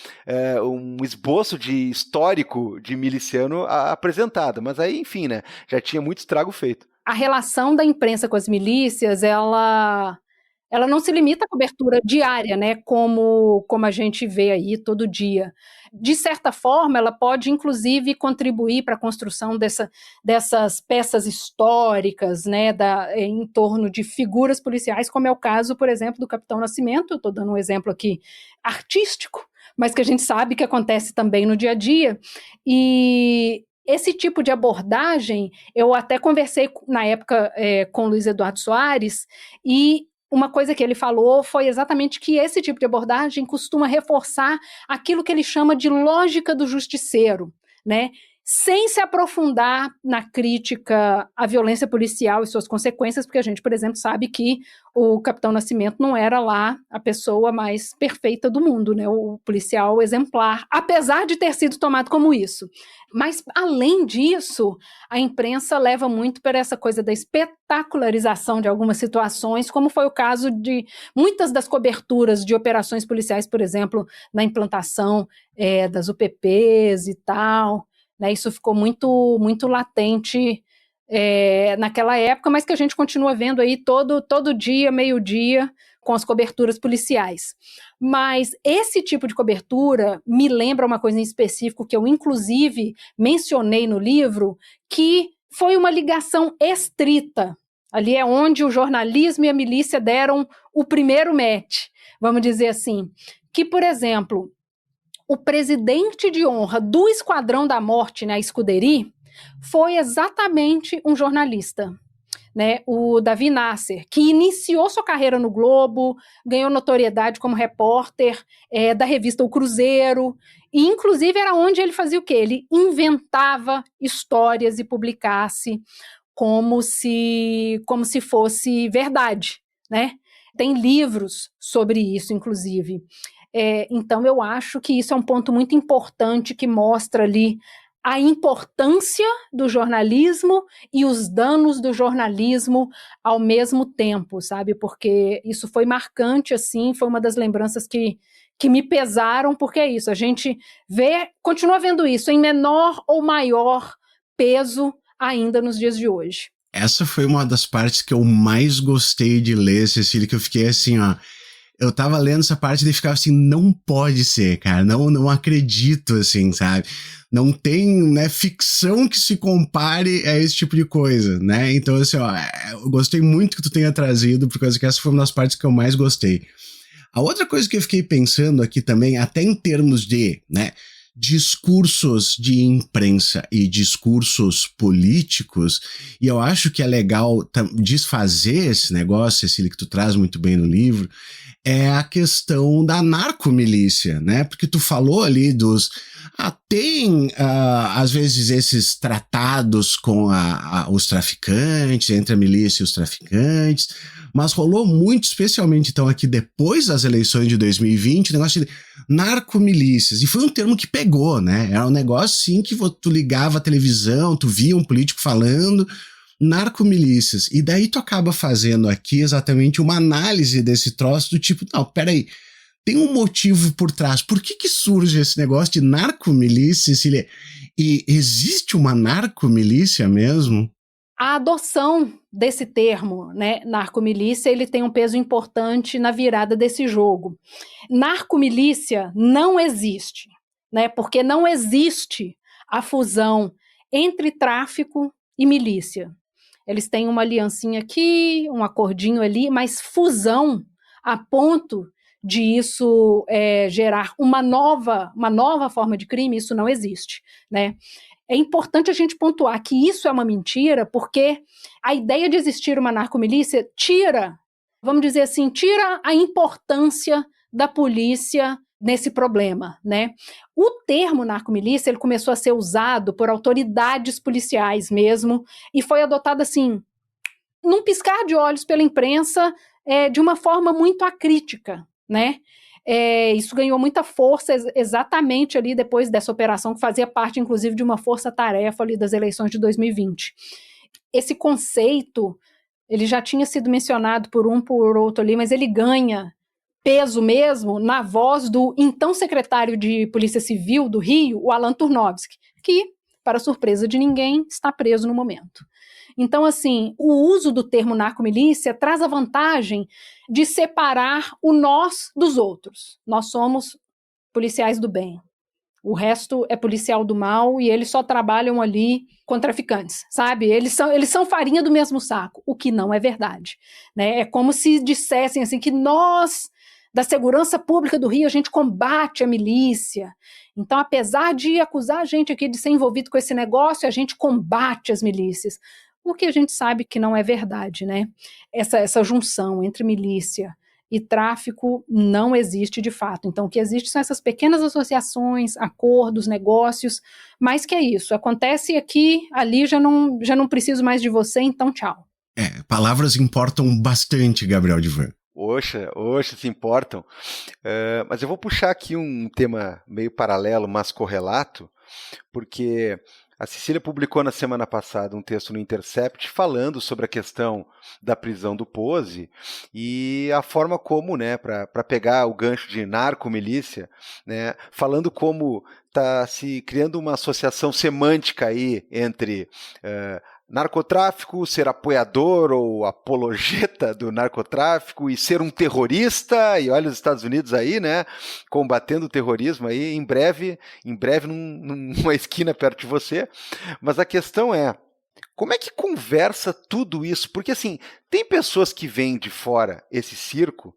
um esboço de histórico de miliciano apresentado, mas aí, enfim, né, já tinha muito estrago feito. A relação da imprensa com as milícias, ela não se limita à cobertura diária, né, como a gente vê aí todo dia. De certa forma, ela pode, inclusive, contribuir para a construção dessas peças históricas, né, em torno de figuras policiais, como é o caso, por exemplo, do Capitão Nascimento. Estou dando um exemplo aqui artístico, mas que a gente sabe que acontece também no dia a dia. E esse tipo de abordagem, eu até conversei na época com o Luiz Eduardo Soares, e uma coisa que ele falou foi exatamente que esse tipo de abordagem costuma reforçar aquilo que ele chama de lógica do justiceiro, né? sem se aprofundar na crítica à violência policial e suas consequências, porque a gente, por exemplo, sabe que o Capitão Nascimento não era lá a pessoa mais perfeita do mundo, né? O policial exemplar, apesar de ter sido tomado como isso. Mas, além disso, a imprensa leva muito para essa coisa da espetacularização de algumas situações, como foi o caso de muitas das coberturas de operações policiais, por exemplo, na implantação das UPPs e tal, né? Isso ficou muito, muito latente naquela época, mas que a gente continua vendo aí todo dia, meio-dia, com as coberturas policiais. Mas esse tipo de cobertura me lembra uma coisa em específico que eu, inclusive, mencionei no livro, que foi uma ligação estrita. Ali é onde o jornalismo e a milícia deram o primeiro match, vamos dizer assim. Que, por exemplo, o presidente de honra do Esquadrão da Morte, né, a Scuderie, foi exatamente um jornalista. Né, o Davi Nasser, que iniciou sua carreira no Globo, ganhou notoriedade como repórter da revista O Cruzeiro, e inclusive era onde ele fazia o quê? Ele inventava histórias e publicasse como se fosse verdade, né? Tem livros sobre isso, inclusive. Então eu acho que isso é um ponto muito importante que mostra ali a importância do jornalismo e os danos do jornalismo ao mesmo tempo, sabe? Porque isso foi marcante, assim, foi uma das lembranças que me pesaram, porque é isso, a gente continua vendo isso em menor ou maior peso ainda nos dias de hoje. Essa foi uma das partes que eu mais gostei de ler, Cecília, que eu fiquei assim, ó. Eu tava lendo essa parte e ficava assim, não pode ser, cara, não acredito, assim, sabe? Não tem, né, ficção que se compare a esse tipo de coisa, né? Então, assim, ó, eu gostei muito que tu tenha trazido, por causa que essa foi uma das partes que eu mais gostei. A outra coisa que eu fiquei pensando aqui também, até em termos de, né, discursos de imprensa e discursos políticos, e eu acho que é legal desfazer esse negócio, Cecília, que tu traz muito bem no livro, é a questão da narcomilícia, né? Porque tu falou ali dos... tem, às vezes, esses tratados com os traficantes, entre a milícia e os traficantes, mas rolou muito, especialmente, então, aqui depois das eleições de 2020, o negócio de narcomilícias, e foi um termo que pegou, né? Era um negócio, sim, que tu ligava a televisão, tu via um político falando... narcomilícias, e daí tu acaba fazendo aqui exatamente uma análise desse troço do tipo, não, peraí, tem um motivo por trás, por que surge esse negócio de narcomilícia, Cecília? E existe uma narcomilícia mesmo? A adoção desse termo, né, narcomilícia, ele tem um peso importante na virada desse jogo. Narcomilícia não existe, né, porque não existe a fusão entre tráfico e milícia. Eles têm uma aliancinha aqui, um acordinho ali, mas fusão a ponto de isso gerar uma nova forma de crime, isso não existe, né? É importante a gente pontuar que isso é uma mentira, porque a ideia de existir uma narcomilícia vamos dizer assim, tira a importância da polícia nesse problema, né? O termo narcomilícia, ele começou a ser usado por autoridades policiais mesmo, e foi adotado assim, num piscar de olhos pela imprensa, de uma forma muito acrítica, né? Isso ganhou muita força exatamente ali depois dessa operação, que fazia parte, inclusive, de uma força-tarefa ali das eleições de 2020. Esse conceito, ele já tinha sido mencionado por outro ali, mas ele ganha peso mesmo na voz do então secretário de Polícia Civil do Rio, o Alan Turnovski, que, para surpresa de ninguém, está preso no momento. Então, assim, o uso do termo narcomilícia traz a vantagem de separar o nós dos outros. Nós somos policiais do bem. O resto é policial do mal e eles só trabalham ali com traficantes, sabe? Eles são farinha do mesmo saco, o que não é verdade, né? É como se dissessem assim que nós, da segurança pública do Rio, a gente combate a milícia. Então, apesar de acusar a gente aqui de ser envolvido com esse negócio, a gente combate as milícias. O que a gente sabe que não é verdade, né? Essa junção entre milícia e tráfico não existe de fato. Então, o que existe são essas pequenas associações, acordos, negócios, mas que é isso, acontece aqui, ali já não preciso mais de você, então tchau. Palavras importam bastante, Gabriel Divan. Oxa, se importam. Mas eu vou puxar aqui um tema meio paralelo, mas correlato, porque a Cecília publicou na semana passada um texto no Intercept falando sobre a questão da prisão do Pose e a forma como, né, para pegar o gancho de narcomilícia, né, falando como está se criando uma associação semântica aí entre narcotráfico, ser apoiador ou apologeta do narcotráfico e ser um terrorista, e olha os Estados Unidos aí, né, combatendo o terrorismo aí, em breve numa esquina perto de você. Mas a questão é, como é que conversa tudo isso? Porque assim, tem pessoas que vêm de fora esse circo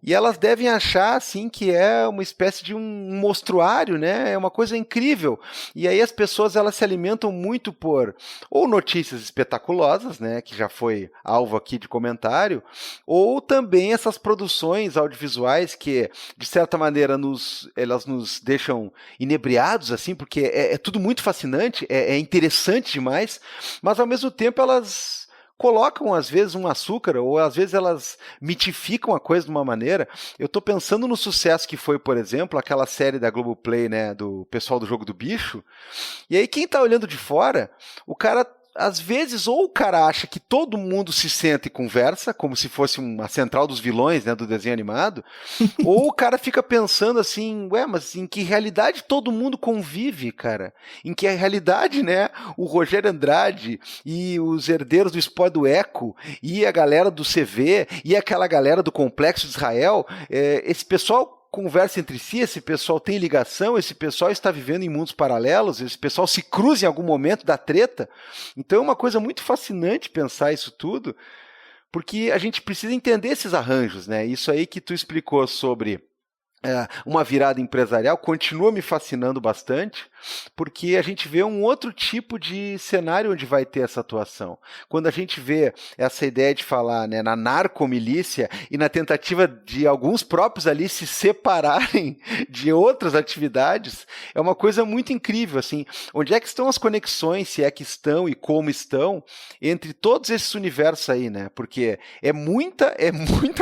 e elas devem achar assim que é uma espécie de um mostruário, né? É uma coisa incrível. E aí as pessoas elas se alimentam muito por ou notícias espetaculosas, né? Que já foi alvo aqui de comentário, ou também essas produções audiovisuais que de certa maneira elas nos deixam inebriados assim, porque é tudo muito fascinante, é interessante demais, mas ao mesmo tempo elas colocam, às vezes, um açúcar, ou às vezes elas mitificam a coisa de uma maneira. Eu estou pensando no sucesso que foi, por exemplo, aquela série da Globoplay, né, do pessoal do Jogo do Bicho. E aí, quem está olhando de fora, o cara, às vezes, ou o cara acha que todo mundo se senta e conversa, como se fosse uma central dos vilões, né, do desenho animado, ou o cara fica pensando assim, mas em que realidade todo mundo convive, cara? Em que realidade, né, o Rogério Andrade e os herdeiros do Spó do Eco e a galera do CV e aquela galera do Complexo de Israel, esse pessoal conversa entre si, esse pessoal tem ligação, esse pessoal está vivendo em mundos paralelos, esse pessoal se cruza em algum momento da treta. Então é uma coisa muito fascinante pensar isso tudo, porque a gente precisa entender esses arranjos, né? Isso aí que tu explicou sobre uma virada empresarial continua me fascinando bastante, porque a gente vê um outro tipo de cenário onde vai ter essa atuação. Quando a gente vê essa ideia de falar, né, na narcomilícia e na tentativa de alguns próprios ali se separarem de outras atividades, é uma coisa muito incrível, assim, onde é que estão as conexões, se é que estão e como estão, entre todos esses universos aí, né, porque é muita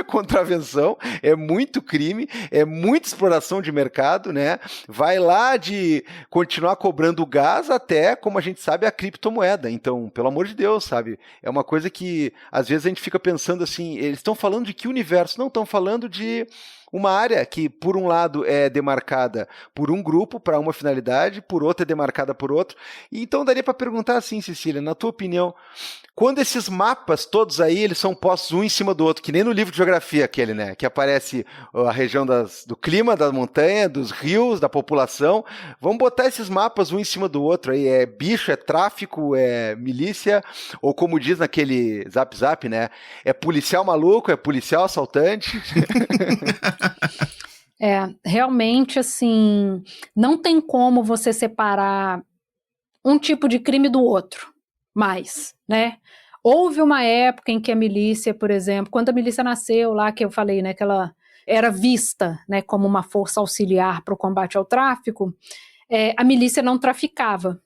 contravenção, é muito crime, é muita exploração de mercado, né, vai lá de continuar cobrando gás até, como a gente sabe, a criptomoeda. Então, pelo amor de Deus, sabe? É uma coisa que, às vezes, a gente fica pensando assim, eles estão falando de que universo? Não, estão falando de uma área que, por um lado, é demarcada por um grupo para uma finalidade, por outra é demarcada por outro. E então, daria para perguntar assim, Cecília, na tua opinião, quando esses mapas todos aí, eles são postos um em cima do outro, que nem no livro de geografia aquele, né? Que aparece a região do clima, da montanha, dos rios, da população. Vamos botar esses mapas um em cima do outro aí. É bicho, é tráfico, é milícia, ou como diz naquele Zap Zap, né? É policial maluco, é policial assaltante. Realmente, assim, não tem como você separar um tipo de crime do outro, mais, né? Houve uma época em que a milícia, por exemplo, quando a milícia nasceu lá, que eu falei, né, que ela era vista, né, como uma força auxiliar para o combate ao tráfico, a milícia não traficava.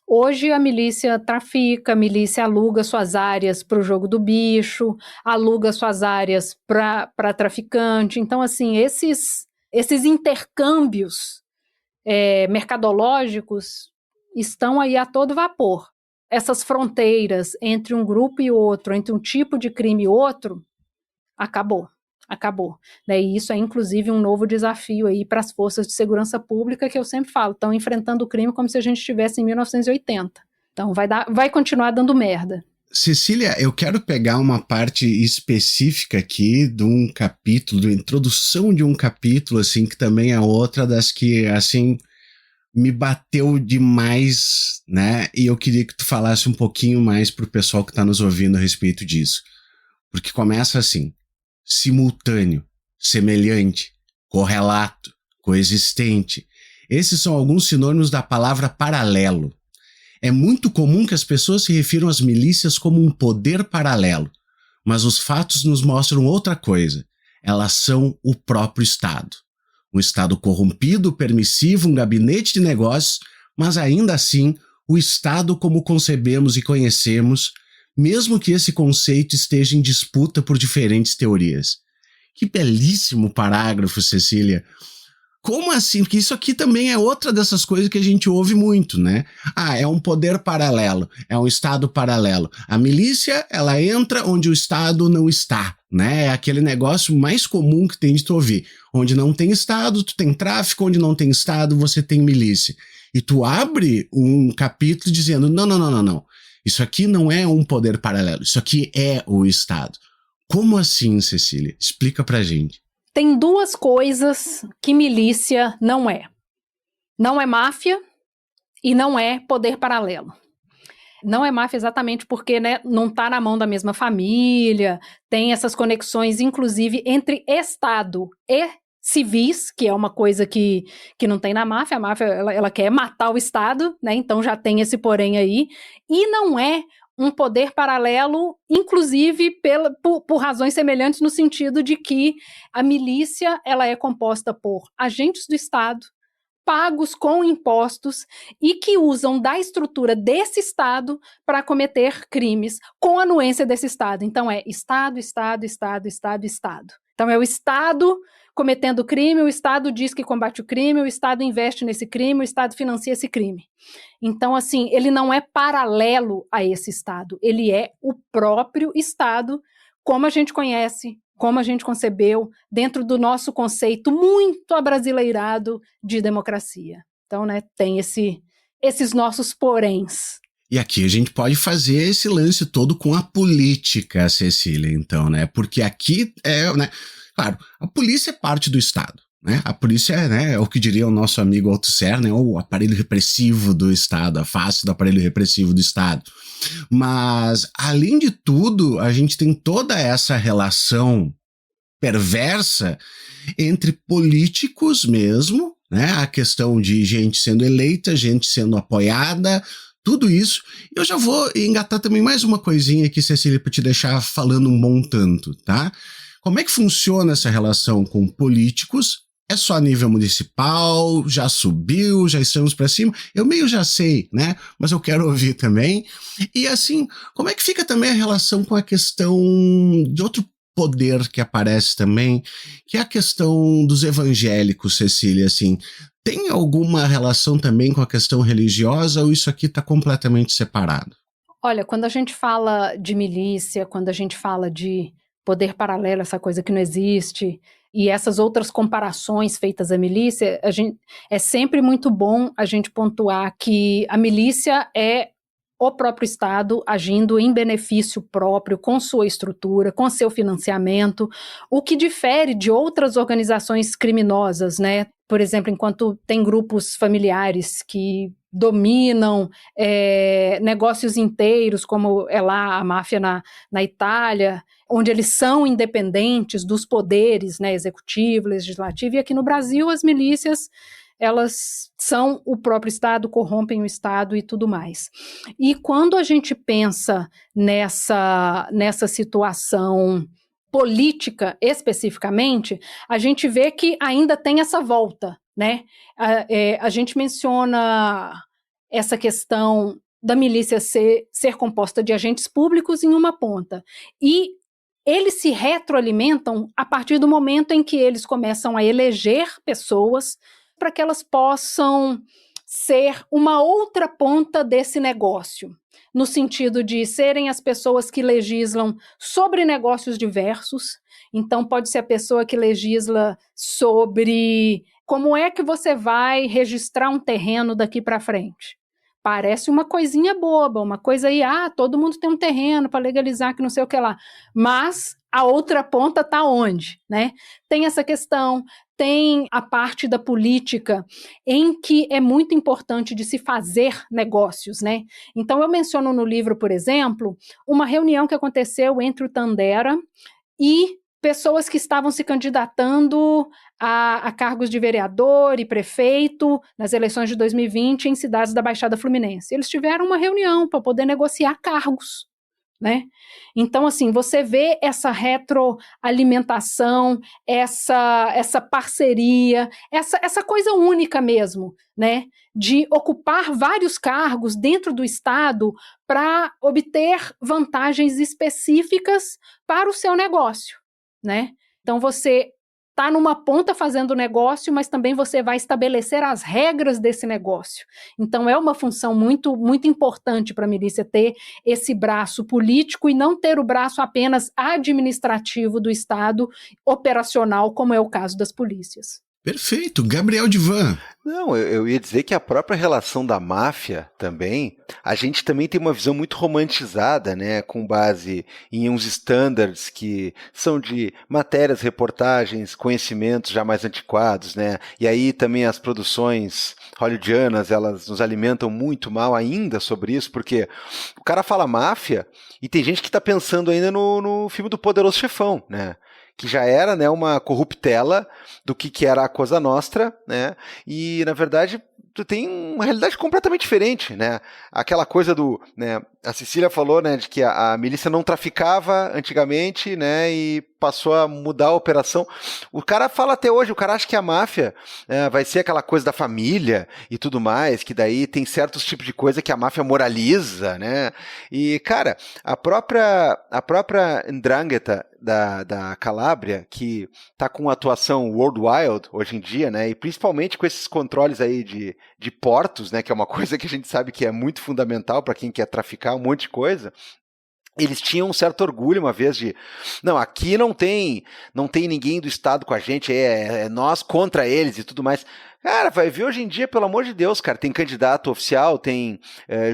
Hoje a milícia trafica, a milícia aluga suas áreas para o jogo do bicho, aluga suas áreas para traficante. Então, assim, esses intercâmbios mercadológicos estão aí a todo vapor. Essas fronteiras entre um grupo e outro, entre um tipo de crime e outro, acabou. Né? E isso é, inclusive, um novo desafio aí para as forças de segurança pública, que eu sempre falo, estão enfrentando o crime como se a gente estivesse em 1980. Então, vai continuar dando merda. Cecília, eu quero pegar uma parte específica aqui de um capítulo, da introdução de um capítulo, assim, que também é outra das que, assim, me bateu demais, né? E eu queria que tu falasse um pouquinho mais pro pessoal que tá nos ouvindo a respeito disso. Porque começa assim: simultâneo, semelhante, correlato, coexistente. Esses são alguns sinônimos da palavra paralelo. É muito comum que as pessoas se refiram às milícias como um poder paralelo, mas os fatos nos mostram outra coisa. elas são o próprio Estado. Um Estado corrompido, permissivo, um gabinete de negócios, mas ainda assim, o Estado como concebemos e conhecemos, mesmo que esse conceito esteja em disputa por diferentes teorias. Que belíssimo parágrafo, Cecília. Como assim? Porque isso aqui também é outra dessas coisas que a gente ouve muito, né? É um poder paralelo, é um Estado paralelo. A milícia, ela entra onde o Estado não está, né? É aquele negócio mais comum que tem de tu ouvir. Onde não tem Estado, tu tem tráfico, onde não tem Estado, você tem milícia. E tu abre um capítulo dizendo, não. Isso aqui não é um poder paralelo, isso aqui é o Estado. Como assim, Cecília? Explica pra gente. Tem duas coisas que milícia não é. Não é máfia e não é poder paralelo. Não é máfia exatamente porque, né, não está na mão da mesma família, tem essas conexões, inclusive, entre Estado e civis, que é uma coisa que não tem na máfia. A máfia ela quer matar o Estado, né, então já tem esse porém aí. E não é um poder paralelo, inclusive por razões semelhantes, no sentido de que a milícia ela é composta por agentes do Estado, pagos com impostos e que usam da estrutura desse Estado para cometer crimes com a anuência desse Estado. Então é Estado. Então é o Estado cometendo crime, o Estado diz que combate o crime, o Estado investe nesse crime, o Estado financia esse crime. Então, assim, ele não é paralelo a esse Estado, ele é o próprio Estado, como a gente conhece, como a gente concebeu, dentro do nosso conceito muito abrasileirado de democracia. Então, né, tem esses nossos poréns. E aqui a gente pode fazer esse lance todo com a política, Cecília, então, né? Porque aqui né? Claro, a polícia é parte do Estado, né? A polícia é o que diria o nosso amigo Althusser, né? O aparelho repressivo do Estado, a face do aparelho repressivo do Estado. Mas, além de tudo, a gente tem toda essa relação perversa entre políticos mesmo, né? A questão de gente sendo eleita, gente sendo apoiada, tudo isso. Eu já vou engatar também mais uma coisinha aqui, Cecília, para te deixar falando um bom tanto, tá? Como é que funciona essa relação com políticos? É só a nível municipal? Já subiu? Já estamos para cima? Eu meio já sei, né? Mas eu quero ouvir também. E assim, como é que fica também a relação com a questão de outro poder que aparece também, que é a questão dos evangélicos, Cecília, assim, tem alguma relação também com a questão religiosa ou isso aqui está completamente separado? Olha, quando a gente fala de milícia, quando a gente fala de poder paralelo, essa coisa que não existe, e essas outras comparações feitas à milícia, é sempre muito bom a gente pontuar que a milícia é o próprio Estado agindo em benefício próprio, com sua estrutura, com seu financiamento, o que difere de outras organizações criminosas, né? Por exemplo, enquanto tem grupos familiares que dominam negócios inteiros, como é lá a máfia na Itália, onde eles são independentes dos poderes, né, executivo, legislativo, e aqui no Brasil as milícias elas são o próprio Estado, corrompem o Estado e tudo mais. E quando a gente pensa nessa situação política especificamente, a gente vê que ainda tem essa volta, né? A gente menciona essa questão da milícia ser composta de agentes públicos em uma ponta. E eles se retroalimentam a partir do momento em que eles começam a eleger pessoas para que elas possam ser uma outra ponta desse negócio, no sentido de serem as pessoas que legislam sobre negócios diversos. Então, pode ser a pessoa que legisla sobre como é que você vai registrar um terreno daqui para frente. Parece uma coisinha boba, uma coisa aí, todo mundo tem um terreno para legalizar que não sei o que lá. Mas a outra ponta está onde, né? Tem essa questão, tem a parte da política em que é muito importante de se fazer negócios, né? Então eu menciono no livro, por exemplo, uma reunião que aconteceu entre o Tandera e pessoas que estavam se candidatando a cargos de vereador e prefeito nas eleições de 2020 em cidades da Baixada Fluminense. Eles tiveram uma reunião para poder negociar cargos. né? Então, assim, você vê essa retroalimentação, essa parceria, essa coisa única mesmo, né? De ocupar vários cargos dentro do Estado para obter vantagens específicas para o seu negócio, né? Então, você está numa ponta fazendo negócio, mas também você vai estabelecer as regras desse negócio. Então, é uma função muito, muito importante para a milícia ter esse braço político e não ter o braço apenas administrativo do Estado, operacional, como é o caso das polícias. Perfeito. Gabriel Divan. Não, eu ia dizer que a própria relação da máfia também, a gente também tem uma visão muito romantizada, né, com base em uns standards que são de matérias, reportagens, conhecimentos já mais antiquados, né, e aí também as produções hollywoodianas, elas nos alimentam muito mal ainda sobre isso, porque o cara fala máfia e tem gente que está pensando ainda no filme do Poderoso Chefão, né, que já era, né, uma corruptela do que era a Cosa Nostra, né, e na verdade tu tem uma realidade completamente diferente, né, aquela coisa do, né, a Cecília falou, né, de que a milícia não traficava antigamente, né, e passou a mudar a operação. O cara fala até hoje, o cara acha que a máfia vai ser aquela coisa da família e tudo mais, que daí tem certos tipos de coisa que a máfia moraliza, né, e cara, a própria 'Ndrangheta da Calábria, que está com atuação worldwide hoje em dia, né, e principalmente com esses controles aí de portos, né, que é uma coisa que a gente sabe que é muito fundamental para quem quer traficar um monte de coisa. Eles tinham um certo orgulho uma vez de, não, aqui não tem ninguém do Estado com a gente, é nós contra eles e tudo mais. Cara, vai ver hoje em dia, pelo amor de Deus, cara, tem candidato oficial, tem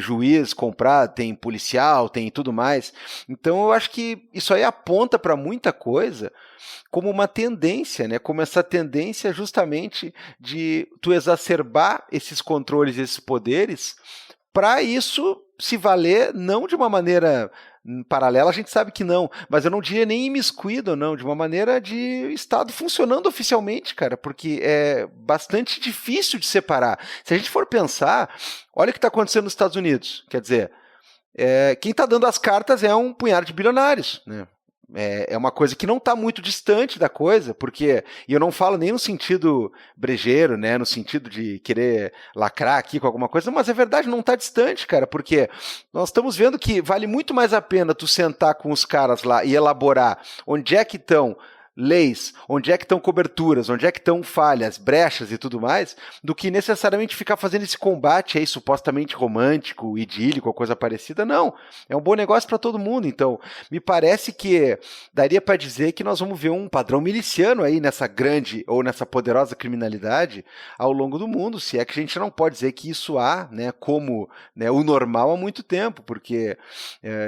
juiz comprado, tem policial, tem tudo mais. Então eu acho que isso aí aponta para muita coisa como uma tendência, né? Como essa tendência justamente de tu exacerbar esses controles, esses poderes, para isso se valer não de uma maneira paralela, a gente sabe que não, mas eu não diria nem imiscuído, não, de uma maneira de Estado funcionando oficialmente, cara, porque é bastante difícil de separar. Se a gente for pensar, olha o que está acontecendo nos Estados Unidos, quer dizer, quem está dando as cartas é um punhado de bilionários, né? É uma coisa que não está muito distante da coisa, porque, e eu não falo nem no sentido brejeiro, né, no sentido de querer lacrar aqui com alguma coisa, mas é verdade, não está distante, cara, porque nós estamos vendo que vale muito mais a pena tu sentar com os caras lá e elaborar onde é que estão leis, onde é que estão coberturas, onde é que estão falhas, brechas e tudo mais, do que necessariamente ficar fazendo esse combate aí supostamente romântico, idílico ou coisa parecida. Não, é um bom negócio para todo mundo. Então, me parece que daria para dizer que nós vamos ver um padrão miliciano aí nessa grande ou nessa poderosa criminalidade ao longo do mundo, se é que a gente não pode dizer que isso há, né, como, né, o normal há muito tempo, porque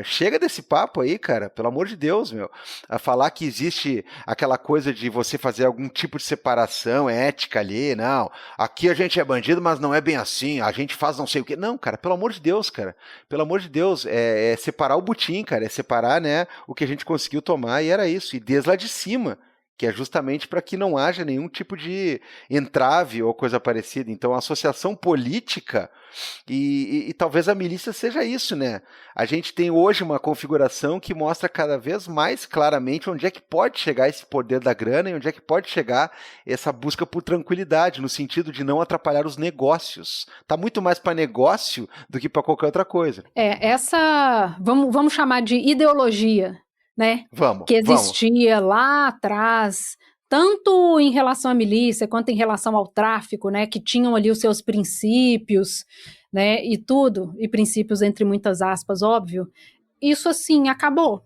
chega desse papo aí, cara, pelo amor de Deus, meu, a falar que existe aquela coisa de você fazer algum tipo de separação ética ali, não, aqui a gente é bandido, mas não é bem assim, a gente faz não sei o quê. Não, cara, pelo amor de Deus, cara, pelo amor de Deus, é separar o butim, cara, é separar, né, o que a gente conseguiu tomar e era isso, e desde lá de cima, que é justamente para que não haja nenhum tipo de entrave ou coisa parecida. Então, a associação política e talvez a milícia seja isso, né? A gente tem hoje uma configuração que mostra cada vez mais claramente onde é que pode chegar esse poder da grana e onde é que pode chegar essa busca por tranquilidade, no sentido de não atrapalhar os negócios. Tá muito mais para negócio do que para qualquer outra coisa. Vamos chamar de ideologia, né? Que existia lá atrás, tanto em relação à milícia quanto em relação ao tráfico, né? Que tinham ali os seus princípios, né? E tudo, e princípios entre muitas aspas, óbvio. Isso assim acabou.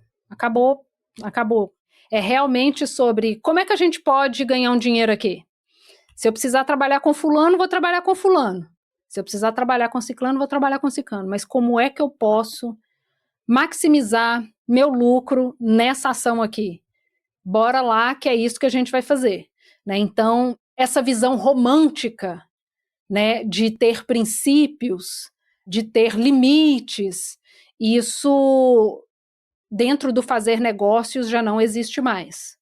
É realmente sobre como é que a gente pode ganhar um dinheiro aqui. Se eu precisar trabalhar com fulano, vou trabalhar com fulano. Se eu precisar trabalhar com ciclano, vou trabalhar com ciclano. Mas como é que eu posso maximizar meu lucro nessa ação aqui? Bora lá, que é isso que a gente vai fazer, né? Então, essa visão romântica, né, de ter princípios, de ter limites, isso dentro do fazer negócios já não existe mais.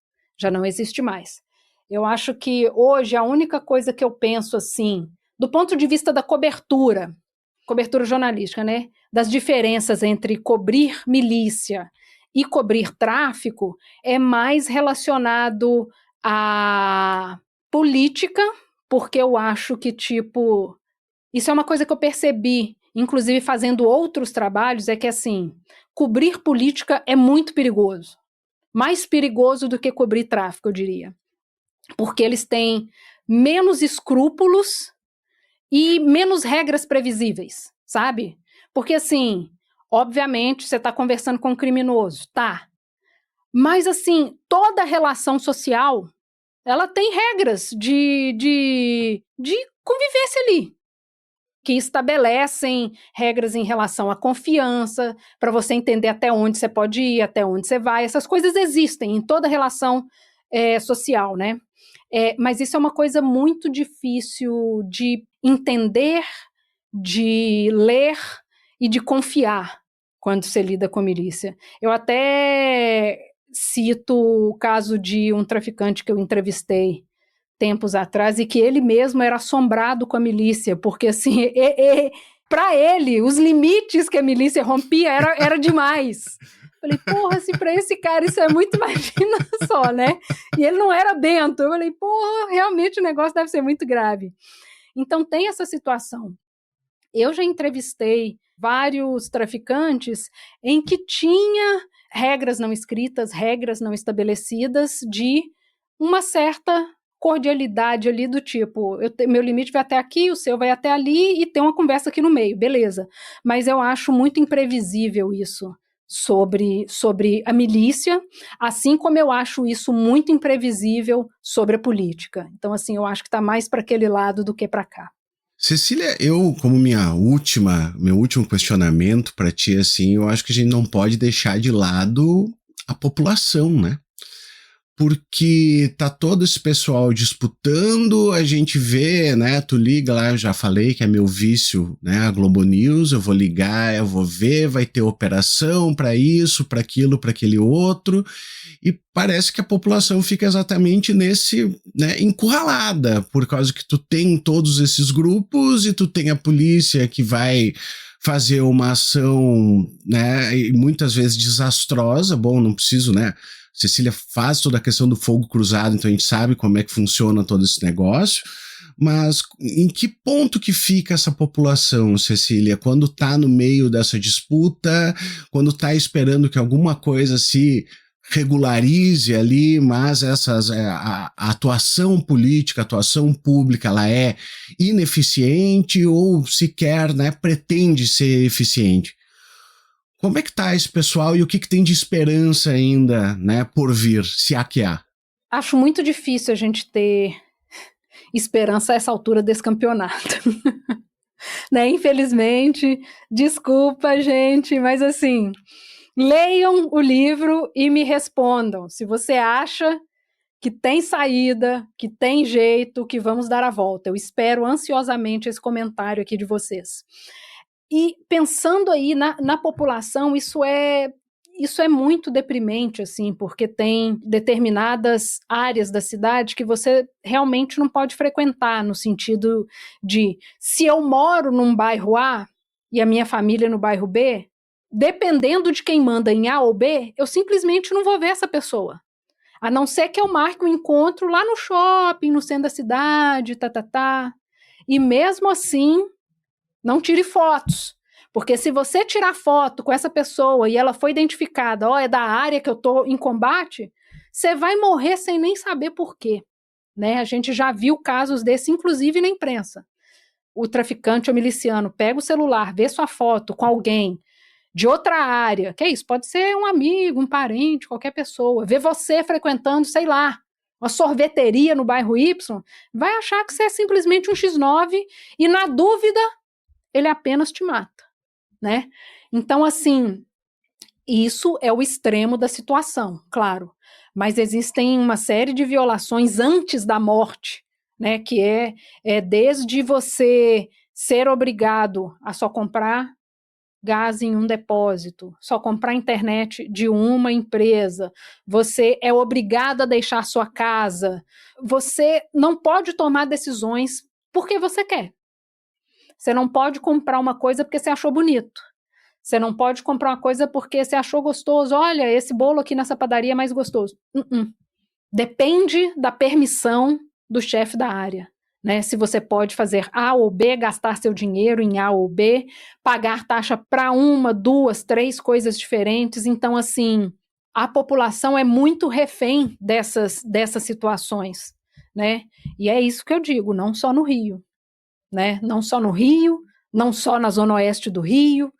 Eu acho que hoje a única coisa que eu penso assim, do ponto de vista da cobertura, cobertura jornalística, né, das diferenças entre cobrir milícia e cobrir tráfico é mais relacionado à política, porque eu acho que, tipo, isso é uma coisa que eu percebi, inclusive fazendo outros trabalhos, é que, assim, cobrir política é muito perigoso. Mais perigoso do que cobrir tráfico, eu diria. Porque eles têm menos escrúpulos e menos regras previsíveis, sabe? Porque, assim, obviamente, você está conversando com um criminoso, tá? Mas, assim, toda relação social, ela tem regras de convivência ali, que estabelecem regras em relação à confiança, para você entender até onde você pode ir, até onde você vai. Essas coisas existem em toda relação social, né? Mas isso é uma coisa muito difícil de entender, de ler e de confiar quando você lida com milícia. Eu até cito o caso de um traficante que eu entrevistei tempos atrás e que ele mesmo era assombrado com a milícia, porque assim, para ele, os limites que a milícia rompia era demais. Falei, porra, se para esse cara isso é muito, imagina só, né? E ele não era bento. Eu falei, porra, realmente o negócio deve ser muito grave. Então tem essa situação. Eu já entrevistei vários traficantes em que tinha regras não escritas, regras não estabelecidas de uma certa cordialidade ali do tipo, meu limite vai até aqui, o seu vai até ali e tem uma conversa aqui no meio, beleza. Mas eu acho muito imprevisível isso sobre a milícia, assim como eu acho isso muito imprevisível sobre a política. Então, assim, eu acho que está mais para aquele lado do que para cá. Cecília, eu, como meu último questionamento para ti, assim, eu acho que a gente não pode deixar de lado a população, né? Porque tá todo esse pessoal disputando, a gente vê, né, tu liga lá, eu já falei que é meu vício, né, a Globo News, eu vou ligar, eu vou ver, vai ter operação para isso, para aquilo, para aquele outro, e parece que a população fica exatamente nesse, né, encurralada, por causa que tu tem todos esses grupos e tu tem a polícia que vai fazer uma ação, né, e muitas vezes desastrosa, bom, não preciso, né, Cecília faz toda a questão do fogo cruzado, então a gente sabe como é que funciona todo esse negócio, mas em que ponto que fica essa população, Cecília, quando está no meio dessa disputa, quando está esperando que alguma coisa se regularize ali, mas a atuação política, a atuação pública, ela é ineficiente ou sequer, né, pretende ser eficiente? Como é que tá esse pessoal e o que tem de esperança ainda, né, por vir, se há que há? Acho muito difícil a gente ter esperança a essa altura desse campeonato. Né? Infelizmente, desculpa, gente, mas assim, leiam o livro e me respondam se você acha que tem saída, que tem jeito, que vamos dar a volta. Eu espero ansiosamente esse comentário aqui de vocês. E pensando aí na população, isso é muito deprimente, assim, porque tem determinadas áreas da cidade que você realmente não pode frequentar, no sentido de, se eu moro num bairro A e a minha família no bairro B, dependendo de quem manda em A ou B, eu simplesmente não vou ver essa pessoa. A não ser que eu marque um encontro lá no shopping, no centro da cidade, E mesmo assim, não tire fotos, porque se você tirar foto com essa pessoa e ela foi identificada, é da área que eu estou em combate, você vai morrer sem nem saber por quê. Né? A gente já viu casos desses, inclusive na imprensa. O traficante ou miliciano pega o celular, vê sua foto com alguém de outra área, que é isso, pode ser um amigo, um parente, qualquer pessoa, vê você frequentando, sei lá, uma sorveteria no bairro Y, vai achar que você é simplesmente um X9 e, na dúvida, ele apenas te mata, né? Então, assim, isso é o extremo da situação, claro, mas existem uma série de violações antes da morte, né? Que é desde você ser obrigado a só comprar gás em um depósito, só comprar internet de uma empresa, você é obrigado a deixar sua casa, você não pode tomar decisões porque você quer. Você não pode comprar uma coisa porque você achou bonito. Você não pode comprar uma coisa porque você achou gostoso. Olha, esse bolo aqui nessa padaria é mais gostoso. Depende da permissão do chefe da área. Né? Se você pode fazer A ou B, gastar seu dinheiro em A ou B, pagar taxa para 1, 2, 3 coisas diferentes. Então, assim, a população é muito refém dessas situações. Né? E é isso que eu digo, não só no Rio. Né? Não só no Rio, não só na Zona Oeste do Rio.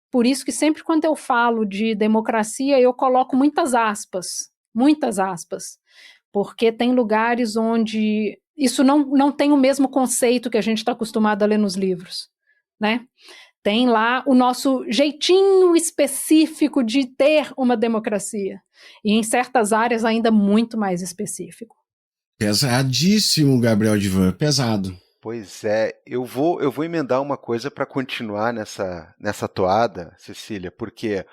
Por isso que sempre quando eu falo de democracia, eu coloco muitas aspas, porque tem lugares onde isso não tem o mesmo conceito que a gente está acostumado a ler nos livros, né? Tem lá o nosso jeitinho específico de ter uma democracia, e em certas áreas ainda muito mais específico. Pesadíssimo, Gabriel Divan, pesado. Pois é, eu vou emendar uma coisa para continuar nessa toada, Cecília, porque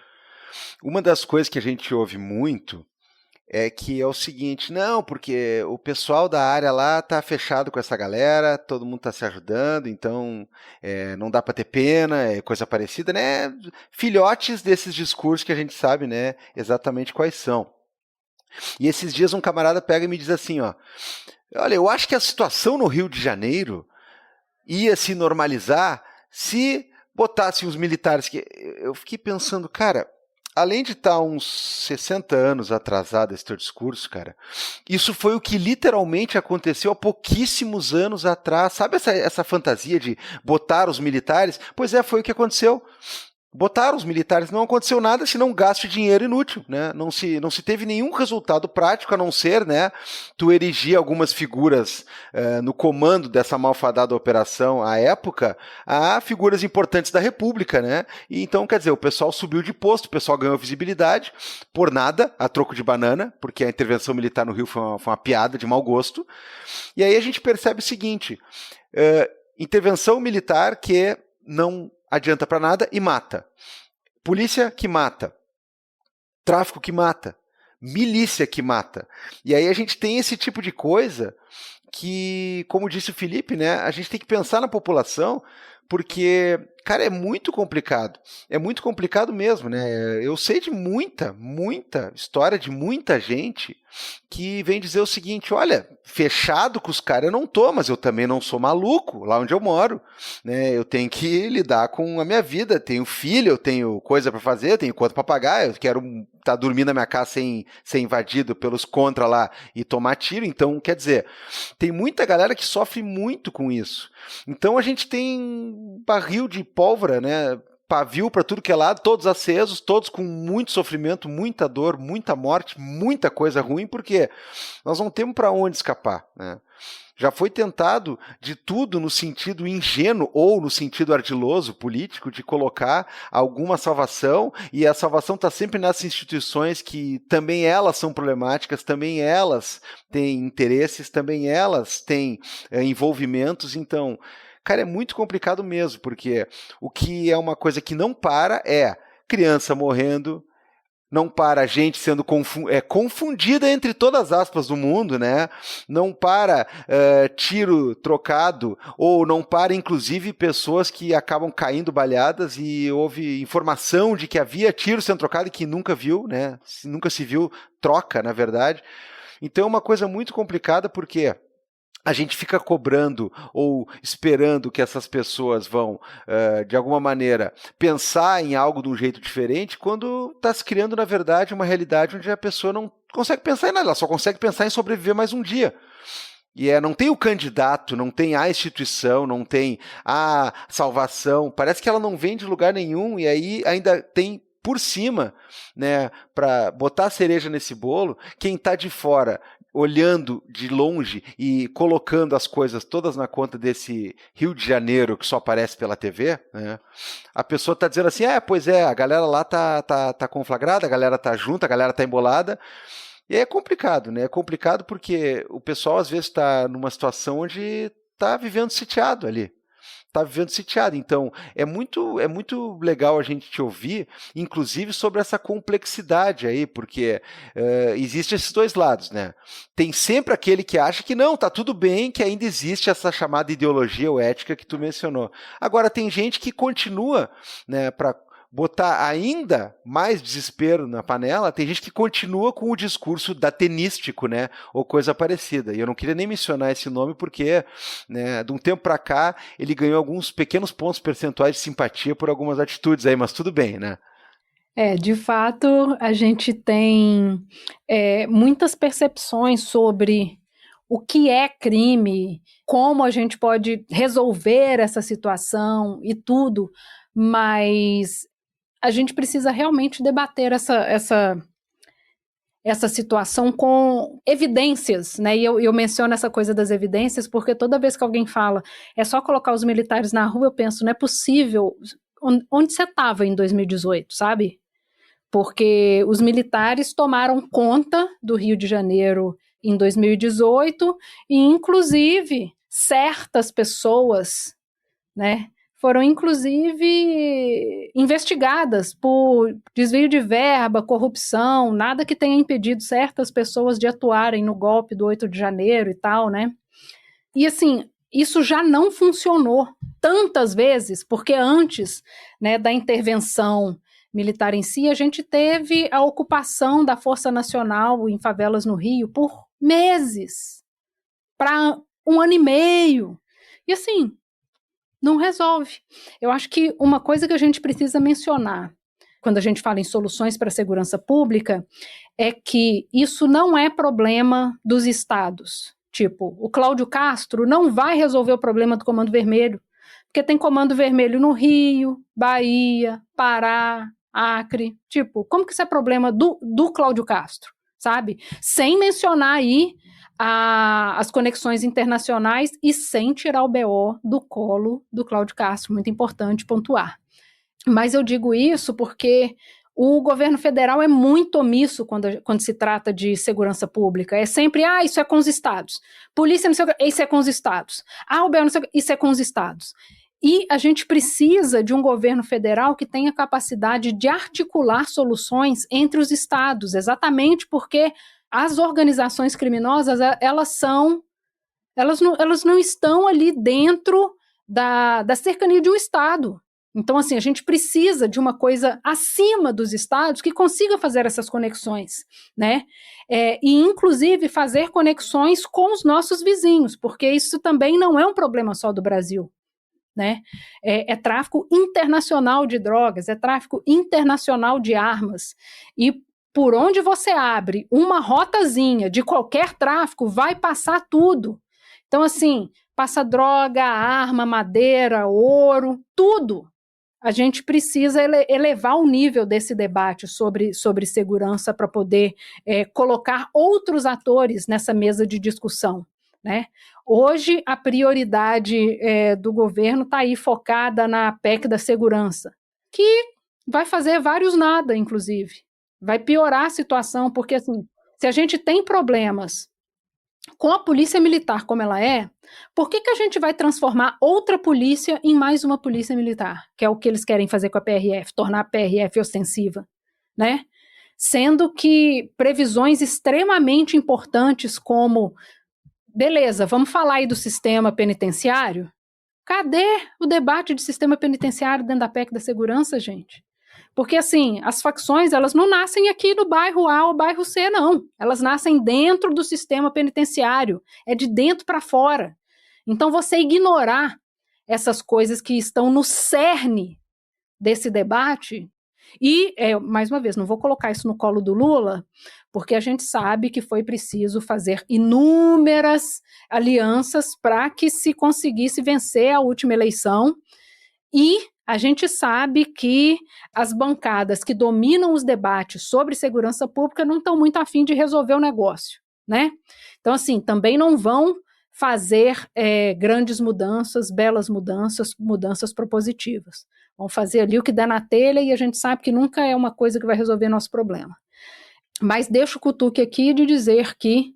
uma das coisas que a gente ouve muito é que é o seguinte, não, porque o pessoal da área lá tá fechado com essa galera, todo mundo tá se ajudando, então não dá para ter pena, é coisa parecida, né? Filhotes desses discursos que a gente sabe, né, exatamente quais são. E esses dias um camarada pega e me diz assim, ó, olha, eu acho que a situação no Rio de Janeiro ia se normalizar se botassem os militares. Eu fiquei pensando, cara, além de estar uns 60 anos atrasado esse teu discurso, cara, isso foi o que literalmente aconteceu há pouquíssimos anos atrás. Sabe essa fantasia de botar os militares? Pois é, foi o que aconteceu. Botaram os militares, não aconteceu nada senão gasto de dinheiro inútil, né? Não se teve nenhum resultado prático a não ser, né, tu erigir algumas figuras no comando dessa malfadada operação à época, a figuras importantes da República, né? E então, quer dizer, o pessoal subiu de posto, o pessoal ganhou visibilidade por nada, a troco de banana, porque a intervenção militar no Rio foi uma piada de mau gosto. E aí a gente percebe o seguinte, intervenção militar que não adianta para nada e mata. Polícia que mata. Tráfico que mata. Milícia que mata. E aí a gente tem esse tipo de coisa que, como disse o Felipe, né, a gente tem que pensar na população, porque, cara, é muito complicado. É muito complicado mesmo, né? Eu sei de muita história de muita gente que vem dizer o seguinte, olha, fechado com os caras eu não tô, mas eu também não sou maluco lá onde eu moro, né? Eu tenho que lidar com a minha vida, tenho filho, eu tenho coisa para fazer, eu tenho conta para pagar, eu quero estar dormindo na minha casa sem ser invadido pelos contra lá e tomar tiro, então, quer dizer, tem muita galera que sofre muito com isso. Então a gente tem barril de pólvora, né? Pavio para tudo que é lado, todos acesos, todos com muito sofrimento, muita dor, muita morte, muita coisa ruim, porque nós não temos para onde escapar, né? Já foi tentado de tudo no sentido ingênuo ou no sentido ardiloso político de colocar alguma salvação, e a salvação está sempre nessas instituições que também elas são problemáticas, também elas têm interesses, também elas têm envolvimentos, então... Cara, é muito complicado mesmo, porque o que é uma coisa que não para é criança morrendo, não para gente sendo confundida entre todas as aspas do mundo, né? Não para tiro trocado, ou não para, inclusive, pessoas que acabam caindo baleadas e houve informação de que havia tiro sendo trocado e que nunca viu, né? Nunca se viu troca, na verdade. Então é uma coisa muito complicada, porque... a gente fica cobrando ou esperando que essas pessoas vão, de alguma maneira, pensar em algo de um jeito diferente, quando está se criando, na verdade, uma realidade onde a pessoa não consegue pensar em nada, ela só consegue pensar em sobreviver mais um dia. E não tem o candidato, não tem a instituição, não tem a salvação, parece que ela não vem de lugar nenhum, e aí ainda tem por cima, né, para botar a cereja nesse bolo, quem está de fora, olhando de longe e colocando as coisas todas na conta desse Rio de Janeiro que só aparece pela TV, né? A pessoa está dizendo assim, pois é, a galera lá tá conflagrada, a galera tá junta, a galera tá embolada, e é complicado, né? É complicado porque o pessoal às vezes está numa situação onde está vivendo sitiado ali. está vivendo sitiado. Então, é muito legal a gente te ouvir, inclusive sobre essa complexidade aí, porque existem esses dois lados, né? Tem sempre aquele que acha que não, tá tudo bem, que ainda existe essa chamada ideologia ou ética que tu mencionou. Agora, tem gente que continua, né, para botar ainda mais desespero na panela, tem gente que continua com o discurso datenístico, né, ou coisa parecida. E eu não queria nem mencionar esse nome porque, né, de um tempo para cá, ele ganhou alguns pequenos pontos percentuais de simpatia por algumas atitudes aí, mas tudo bem, né? De fato, a gente tem muitas percepções sobre o que é crime, como a gente pode resolver essa situação e tudo, mas a gente precisa realmente debater essa situação com evidências, né? E eu menciono essa coisa das evidências porque toda vez que alguém fala é só colocar os militares na rua, eu penso, não é possível. Onde você estava em 2018, sabe? Porque os militares tomaram conta do Rio de Janeiro em 2018 e, inclusive, certas pessoas, né, foram, inclusive, investigadas por desvio de verba, corrupção, nada que tenha impedido certas pessoas de atuarem no golpe do 8 de janeiro e tal, né? E, assim, isso já não funcionou tantas vezes, porque antes, né, da intervenção militar em si, a gente teve a ocupação da Força Nacional em favelas no Rio por meses, para 1 ano e meio. E, assim, não resolve. Eu acho que uma coisa que a gente precisa mencionar quando a gente fala em soluções para a segurança pública é que isso não é problema dos estados. Tipo, o Cláudio Castro não vai resolver o problema do Comando Vermelho, porque tem Comando Vermelho no Rio, Bahia, Pará, Acre. Tipo, como que isso é problema do Cláudio Castro, sabe? Sem mencionar aí as conexões internacionais e sem tirar o BO do colo do Cláudio Castro, muito importante pontuar. Mas eu digo isso porque o governo federal é muito omisso quando se trata de segurança pública. É sempre, isso é com os estados. Polícia, não sei o que, isso é com os estados. O BO, não sei o que, isso é com os estados. E a gente precisa de um governo federal que tenha capacidade de articular soluções entre os estados, exatamente porque as organizações criminosas, elas não estão ali dentro da cercania de um estado. Então, assim, a gente precisa de uma coisa acima dos estados que consiga fazer essas conexões, né? E, inclusive, fazer conexões com os nossos vizinhos, porque isso também não é um problema só do Brasil, né? É tráfico internacional de drogas, é tráfico internacional de armas. E por onde você abre uma rotazinha de qualquer tráfico, vai passar tudo. Então, assim, passa droga, arma, madeira, ouro, tudo. A gente precisa elevar o nível desse debate sobre segurança para poder colocar outros atores nessa mesa de discussão, né? Hoje, a prioridade do governo está aí focada na PEC da segurança, que vai fazer vários nada, inclusive. Vai piorar a situação, porque, assim, se a gente tem problemas com a polícia militar como ela é, por que a gente vai transformar outra polícia em mais uma polícia militar? Que é o que eles querem fazer com a PRF, tornar a PRF ostensiva, né? Sendo que previsões extremamente importantes como, beleza, vamos falar aí do sistema penitenciário? Cadê o debate de sistema penitenciário dentro da PEC da segurança, gente? Porque, assim, as facções, elas não nascem aqui no bairro A ou bairro C, não. Elas nascem dentro do sistema penitenciário. É de dentro para fora. Então, você ignorar essas coisas que estão no cerne desse debate e, mais uma vez, não vou colocar isso no colo do Lula, porque a gente sabe que foi preciso fazer inúmeras alianças para que se conseguisse vencer a última eleição e a gente sabe que as bancadas que dominam os debates sobre segurança pública não estão muito afim de resolver o negócio, né? Então, assim, também não vão fazer grandes mudanças, belas mudanças, mudanças propositivas. Vão fazer ali o que dá na telha e a gente sabe que nunca é uma coisa que vai resolver nosso problema. Mas deixo o cutuque aqui de dizer que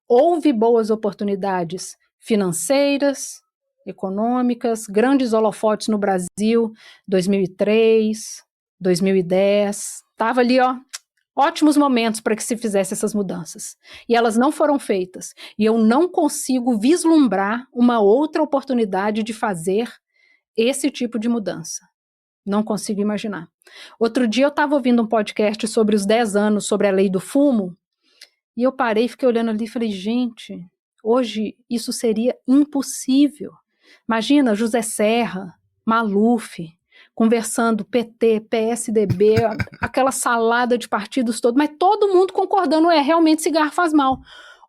houve boas oportunidades financeiras, econômicas, grandes holofotes no Brasil, 2003, 2010, estava ali, ótimos momentos para que se fizesse essas mudanças. E elas não foram feitas. E eu não consigo vislumbrar uma outra oportunidade de fazer esse tipo de mudança. Não consigo imaginar. Outro dia eu estava ouvindo um podcast sobre os 10 anos sobre a lei do fumo, e eu parei, fiquei olhando ali e falei, gente, hoje isso seria impossível. Imagina José Serra, Maluf, conversando PT, PSDB, aquela salada de partidos todos, mas todo mundo concordando, realmente cigarro faz mal.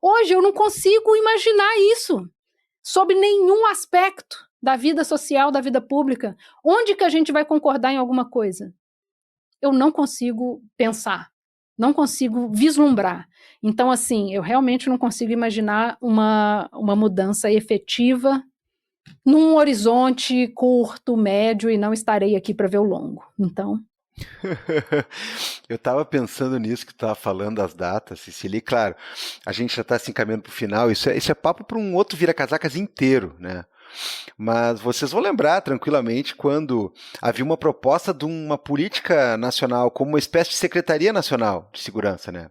Hoje eu não consigo imaginar isso, sob nenhum aspecto da vida social, da vida pública. Onde que a gente vai concordar em alguma coisa? Eu não consigo pensar, não consigo vislumbrar. Então, assim, eu realmente não consigo imaginar uma mudança efetiva num horizonte curto, médio, e não estarei aqui para ver o longo. Então... Eu estava pensando nisso que tu estava falando, das datas, Cecília, e claro, a gente já está se encaminhando para o final, isso é papo para um outro Vira-Casacas inteiro, né? Mas vocês vão lembrar tranquilamente quando havia uma proposta de uma política nacional como uma espécie de Secretaria Nacional de Segurança, né?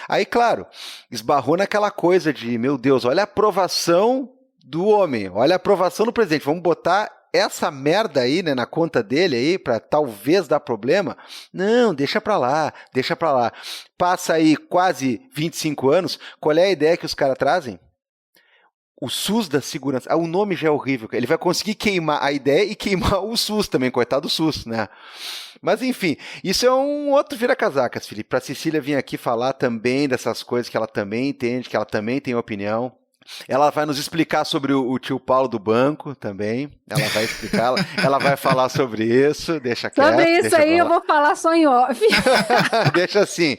Aí, claro, esbarrou naquela coisa de, meu Deus, olha a aprovação do homem, olha a aprovação do presidente, vamos botar essa merda aí, né, na conta dele aí, para talvez dar problema. Não, deixa pra lá. Passa aí quase 25 anos, qual é a ideia que os caras trazem? O SUS da segurança. O nome já é horrível. Ele vai conseguir queimar a ideia e queimar o SUS também, coitado do SUS, né? Mas enfim, isso é um outro vira-casacas, Felipe. Para a Cecília vir aqui falar também dessas coisas que ela também entende, que ela também tem opinião. Ela vai nos explicar sobre o tio Paulo do banco também. Ela vai explicar, ela vai falar sobre isso. Deixa quieto. Sobre isso aí eu vou falar só em off. Deixa assim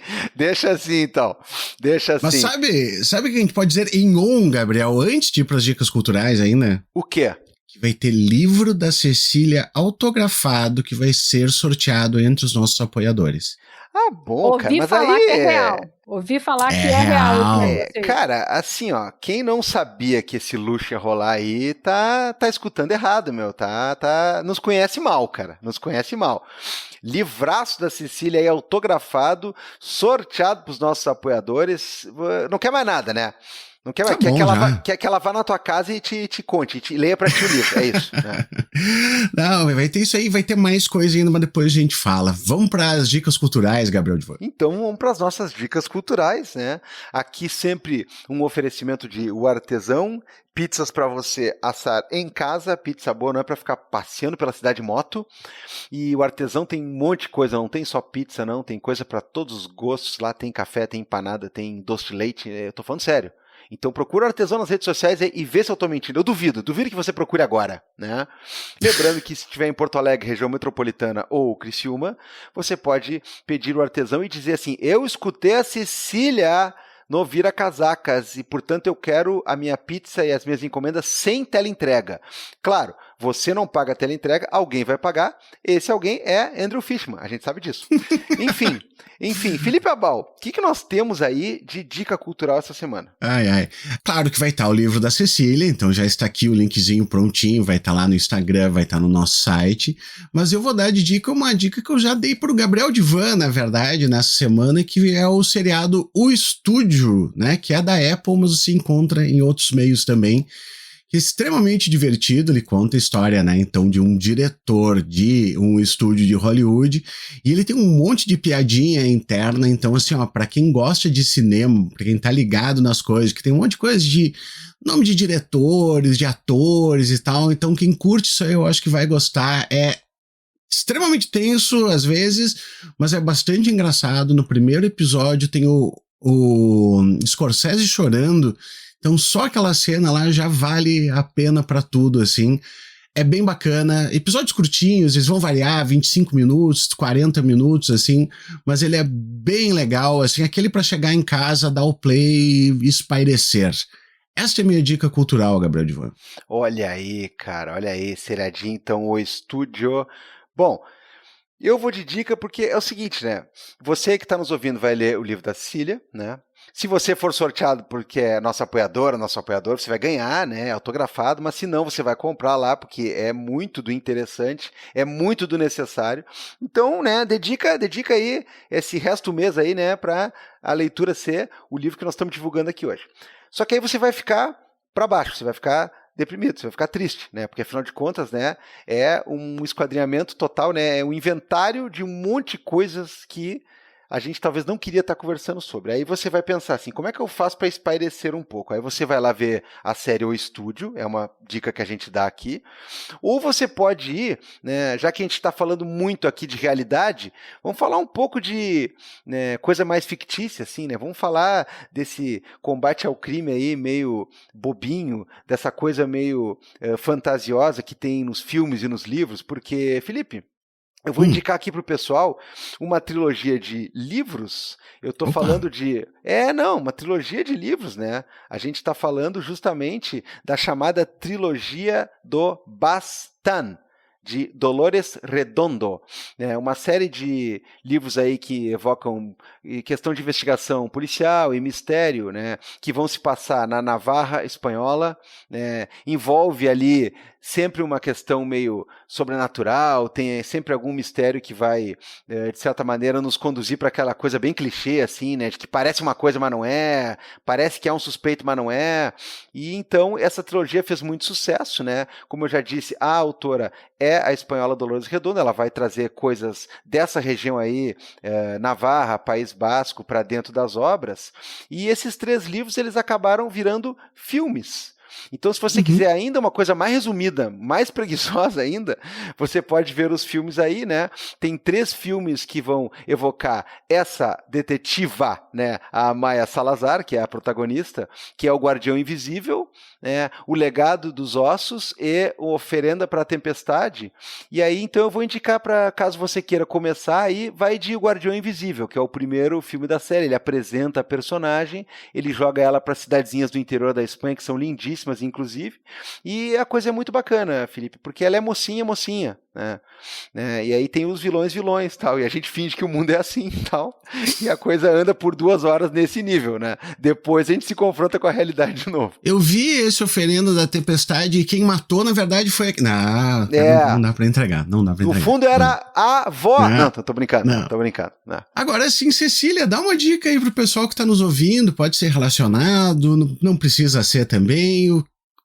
então. Deixa assim. Mas sabe o que a gente pode dizer em on, Gabriel, antes de ir para as dicas culturais ainda? O quê? Que vai ter livro da Cecília autografado que vai ser sorteado entre os nossos apoiadores. Ah, bom, cara, mas aí... Ouvi falar que é real. Ouvi falar que é real. Cara, assim, quem não sabia que esse luxo ia rolar aí, tá escutando errado, meu, nos conhece mal, cara, nos conhece mal. Livraço da Cecília aí, autografado, sorteado pros nossos apoiadores, não quer mais nada, né? Não quer, quer que ela vá na tua casa e te conte, leia pra ti o livro, é isso. Né? Não, vai ter isso aí, vai ter mais coisa ainda, mas depois a gente fala. Vamos para as dicas culturais, Gabriel de Vô. Então vamos para as nossas dicas culturais, né? Aqui sempre um oferecimento de O Artesão, pizzas para você assar em casa, pizza boa, não é para ficar passeando pela cidade de moto. E o Artesão tem um monte de coisa, não tem só pizza não, tem coisa para todos os gostos, lá tem café, tem empanada, tem doce de leite, eu tô falando sério. Então procura o Artesão nas redes sociais e vê se eu tô mentindo. Eu duvido que você procure agora, né? Lembrando que se estiver em Porto Alegre, região metropolitana ou Criciúma, você pode pedir o Artesão e dizer assim, eu escutei a Cecília no Vira-Casacas e, portanto, eu quero a minha pizza e as minhas encomendas sem teleentrega. Claro, você não paga a teleentrega, alguém vai pagar, esse alguém é Andrew Fishman, a gente sabe disso. Enfim, Felipe Abal, o que nós temos aí de dica cultural essa semana? Claro que vai estar o livro da Cecília, então já está aqui o linkzinho prontinho, vai estar lá no Instagram, vai estar no nosso site, mas eu vou dar de dica uma dica que eu já dei para o Gabriel Divan, na verdade, nessa semana, que é o seriado O Estúdio, né, que é da Apple, mas se encontra em outros meios também. Extremamente divertido, ele conta a história, né, então, de um diretor de um estúdio de Hollywood, e ele tem um monte de piadinha interna, então, assim, pra quem gosta de cinema, pra quem tá ligado nas coisas, que tem um monte de coisa de nome de diretores, de atores e tal, então quem curte isso aí eu acho que vai gostar, é extremamente tenso às vezes, mas é bastante engraçado. No primeiro episódio tem o Scorsese chorando, então só aquela cena lá já vale a pena pra tudo, assim. É bem bacana, episódios curtinhos, eles vão variar 25 minutos, 40 minutos, assim, mas ele é bem legal, assim, aquele pra chegar em casa, dar o play e espairecer. Essa é a minha dica cultural, Gabriel Divan. Olha aí, cara, olha aí, seriadinho, então, O Estúdio. Bom, eu vou de dica porque é o seguinte, né? Você que está nos ouvindo vai ler o livro da Cecília, né? Se você for sorteado porque é nosso apoiador, você vai ganhar, né? Autografado, mas se não, você vai comprar lá, porque é muito do interessante, é muito do necessário. Então, né, dedica aí esse resto do mês aí, né, para a leitura ser o livro que nós estamos divulgando aqui hoje. Só que aí você vai ficar para baixo, você vai ficar deprimido, você vai ficar triste, né? Porque afinal de contas, né, é um esquadrinhamento total, né? É um inventário de um monte de coisas que a gente talvez não queria estar conversando sobre. Aí você vai pensar assim, como é que eu faço para espairecer um pouco? Aí você vai lá ver a série O Estúdio, é uma dica que a gente dá aqui. Ou você pode ir, né, já que a gente está falando muito aqui de realidade, vamos falar um pouco de, né, coisa mais fictícia, assim, né? Vamos falar desse combate ao crime aí meio bobinho, dessa coisa meio fantasiosa que tem nos filmes e nos livros, porque, Felipe, eu vou indicar aqui para o pessoal uma trilogia de livros. Eu estou falando de... uma trilogia de livros, né? A gente está falando justamente da chamada trilogia do Baztán, de Dolores Redondo, né? Uma série de livros aí que evocam questão de investigação policial e mistério, né? Que vão se passar na Navarra espanhola, né? Envolve ali sempre uma questão meio sobrenatural, tem sempre algum mistério que vai, de certa maneira, nos conduzir para aquela coisa bem clichê, assim, né, de que parece uma coisa, mas não é, parece que é um suspeito, mas não é, e então essa trilogia fez muito sucesso, né, como eu já disse, a autora é a espanhola Dolores Redondo, ela vai trazer coisas dessa região aí, Navarra, País Basco, para dentro das obras, e esses 3 livros, eles acabaram virando filmes. Então, se você quiser ainda uma coisa mais resumida, mais preguiçosa ainda, você pode ver os filmes aí, né? Tem 3 filmes que vão evocar essa detetiva, né? A Maya Salazar, que é a protagonista, que é o Guardião Invisível, né? O Legado dos Ossos e o Oferenda para a Tempestade. E aí, então, eu vou indicar para, caso você queira começar, aí vai de O Guardião Invisível, que é o primeiro filme da série. Ele apresenta a personagem, ele joga ela para cidadezinhas do interior da Espanha, que são lindíssimas, inclusive, e a coisa é muito bacana, Felipe, porque ela é mocinha, né? E aí tem os vilões, tal, e a gente finge que o mundo é assim, tal, e a coisa anda por 2 horas nesse nível, né? Depois a gente se confronta com a realidade de novo. Eu vi esse Oferenda da Tempestade e quem matou, na verdade, foi... Não dá pra entregar, No fundo era a avó... Não, tô brincando, tô brincando. Não. Agora sim, Cecília, dá uma dica aí pro pessoal que tá nos ouvindo, pode ser relacionado, não precisa ser também,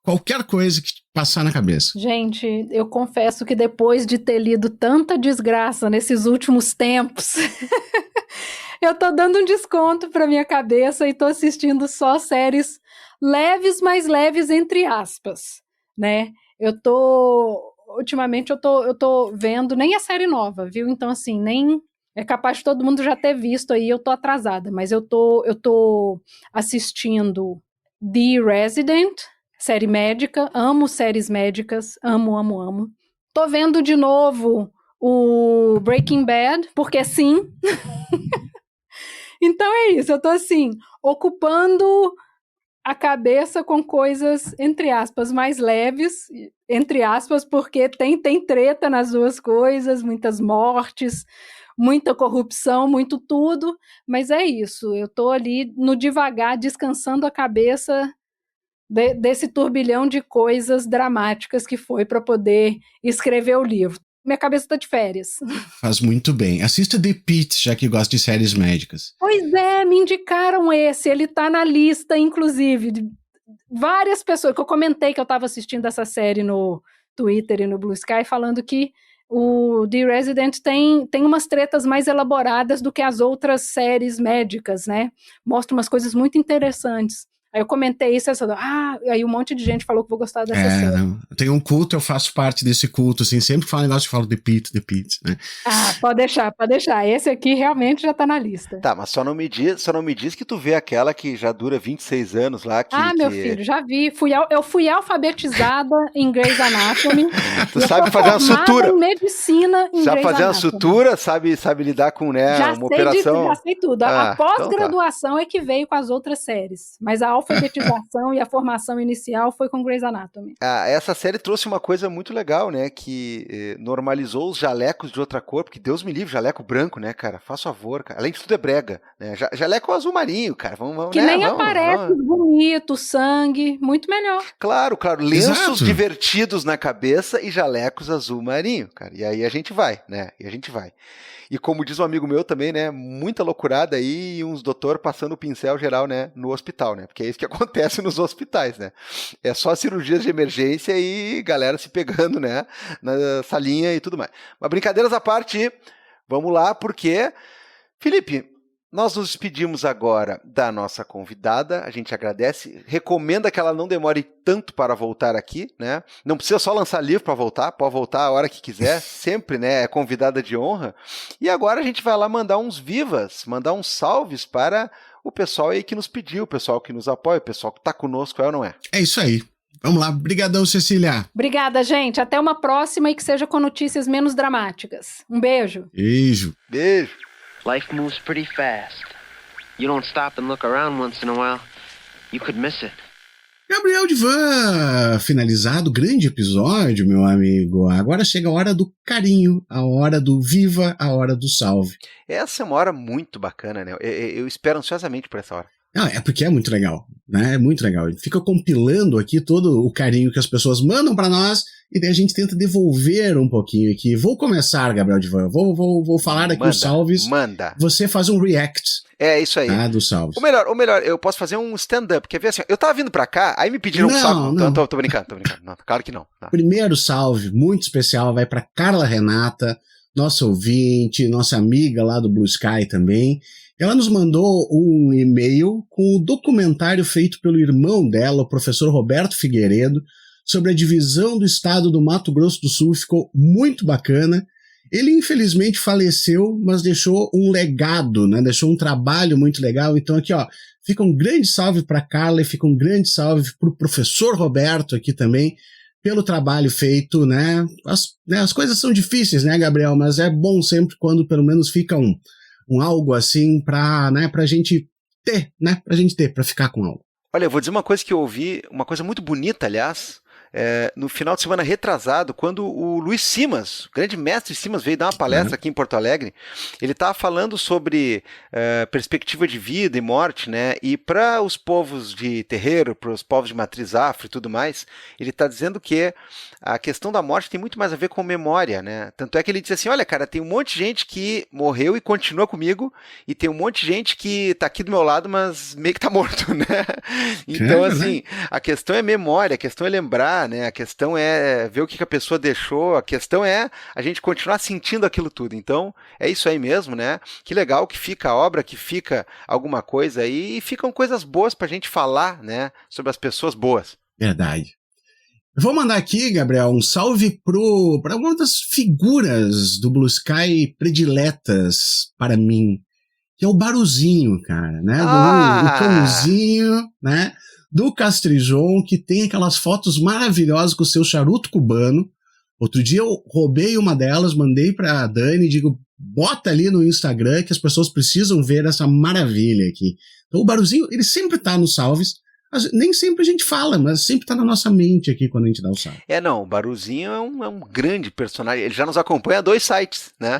qualquer coisa que passar na cabeça. Gente, eu confesso que depois de ter lido tanta desgraça nesses últimos tempos, eu tô dando um desconto pra minha cabeça e tô assistindo só séries leves, mais leves, entre aspas, né? Ultimamente eu tô vendo, nem a série nova, viu? Então, assim, nem... É capaz de todo mundo já ter visto aí, eu tô atrasada, mas eu tô assistindo The Resident, série médica, amo séries médicas, amo. Tô vendo de novo o Breaking Bad, porque sim. Então é isso, eu tô assim, ocupando a cabeça com coisas, entre aspas, mais leves, entre aspas, porque tem treta nas 2 coisas, muitas mortes, muita corrupção, muito tudo, mas é isso, eu tô ali no devagar, descansando a cabeça desse turbilhão de coisas dramáticas que foi para poder escrever o livro. Minha cabeça tá de férias. Faz muito bem. Assista The Pitt, já que gosta de séries médicas. Pois é, me indicaram esse, ele tá na lista, inclusive, de várias pessoas, que eu comentei que eu tava assistindo essa série no Twitter e no Blue Sky, falando que o The Resident tem umas tretas mais elaboradas do que as outras séries médicas, né? Mostra umas coisas muito interessantes. Aí eu comentei isso, aí um monte de gente falou que vou gostar dessa série. Eu tenho um culto, eu faço parte desse culto, assim, sempre que falo negócio, eu falo The Pitt, né? Pode deixar, esse aqui realmente já tá na lista. Tá, mas só não me diz que tu vê aquela que já dura 26 anos lá. Meu filho, já vi, eu fui alfabetizada em Grey's Anatomy. Tu sabe fazer uma sutura. Em medicina em Sabe Grey's fazer uma Anatomy. sutura, sabe lidar com, né, Já uma sei operação. já sei tudo. Ah, A pós-graduação é que veio com as outras séries, mas a alfabetização e a formação inicial foi com Grey's Anatomy. Essa série trouxe uma coisa muito legal, né, que normalizou os jalecos de outra cor, porque Deus me livre, jaleco branco, né, cara, faz favor, cara. Além de tudo é brega, né, jaleco azul marinho, cara, vamos, que né, nem aparece bonito, sangue, muito melhor. Claro, lenços Exato. divertidos na cabeça e jalecos azul marinho, cara, e aí a gente vai, né, E como diz um amigo meu também, né, muita loucurada aí e uns doutor passando o pincel geral, né, no hospital, né, porque é isso que acontece nos hospitais, né, é só cirurgias de emergência e galera se pegando, né, na salinha e tudo mais. Mas brincadeiras à parte, vamos lá, porque, Felipe, nós nos despedimos agora da nossa convidada, a gente agradece, recomenda que ela não demore tanto para voltar aqui, né? Não precisa só lançar livro para voltar, pode voltar a hora que quiser, sempre, né? É convidada de honra. E agora a gente vai lá mandar uns vivas, mandar uns salves para o pessoal aí que nos pediu, o pessoal que nos apoia, o pessoal que está conosco, é ou não é? É isso aí. Vamos lá. Brigadão, Cecília. Obrigada, gente. Até uma próxima e que seja com notícias menos dramáticas. Um beijo. Beijo. Beijo. Life moves pretty fast. You don't stop and look around once in a while, you could miss it. Gabriel Divan, finalizado o grande episódio, meu amigo. Agora chega a hora do carinho, a hora do viva, a hora do salve. Essa é uma hora muito bacana, né? Eu espero ansiosamente por essa hora. Não, é porque é muito legal, né? É muito legal. Ele fica compilando aqui todo o carinho que as pessoas mandam pra nós e daí a gente tenta devolver um pouquinho aqui. Vou começar, Gabriel Divan. Vou falar aqui os salves. Manda. Você faz um react. É isso aí. Tá, dos salves. Ou melhor, eu posso fazer um stand-up. Quer ver assim? Eu tava vindo pra cá, aí me pediram um salve. Não. Tô brincando. Não, claro que não. Primeiro salve, muito especial, vai pra Carla Renata, nossa ouvinte, nossa amiga lá do Blue Sky também. Ela nos mandou um e-mail com o documentário feito pelo irmão dela, o professor Roberto Figueiredo, sobre a divisão do estado do Mato Grosso do Sul. Ficou muito bacana. Ele, infelizmente, faleceu, mas deixou um legado, né? Deixou um trabalho muito legal. Então, aqui, ó, fica um grande salve para Carla e fica um grande salve para o professor Roberto aqui também, pelo trabalho feito, né? As coisas são difíceis, né, Gabriel? Mas é bom sempre quando, pelo menos, fica um algo assim pra gente ter, né? Pra ficar com algo. Olha, eu vou dizer uma coisa que eu ouvi, uma coisa muito bonita, aliás, no final de semana retrasado, quando o Luiz Simas, o grande mestre Simas, veio dar uma palestra aqui em Porto Alegre. Ele estava falando sobre perspectiva de vida e morte, né? E para os povos de terreiro, para os povos de matriz afro e tudo mais, ele está dizendo que a questão da morte tem muito mais a ver com memória, né? Tanto é que ele diz assim, olha, cara, tem um monte de gente que morreu e continua comigo, e tem um monte de gente que está aqui do meu lado, mas meio que está morto, né? Então, assim, a questão é memória, a questão é lembrar, né? A questão é ver o que a pessoa deixou, a questão é a gente continuar sentindo aquilo tudo. Então, é isso aí mesmo, né? Que legal que fica a obra, que fica alguma coisa aí, e ficam coisas boas pra gente falar, né? Sobre as pessoas boas. Verdade. Eu vou mandar aqui, Gabriel, um salve para uma das figuras do Blue Sky prediletas para mim, que é o Baruzinho, cara, né? O cãozinho, né? Do Castrijon, que tem aquelas fotos maravilhosas com o seu charuto cubano. Outro dia eu roubei uma delas, mandei pra Dani, digo, bota ali no Instagram que as pessoas precisam ver essa maravilha aqui. Então o Baruzinho, ele sempre tá nos salves. Nem sempre a gente fala, mas sempre tá na nossa mente aqui quando a gente dá o salve. Não, o Baruzinho é um grande personagem. Ele já nos acompanha a 2 sites, né?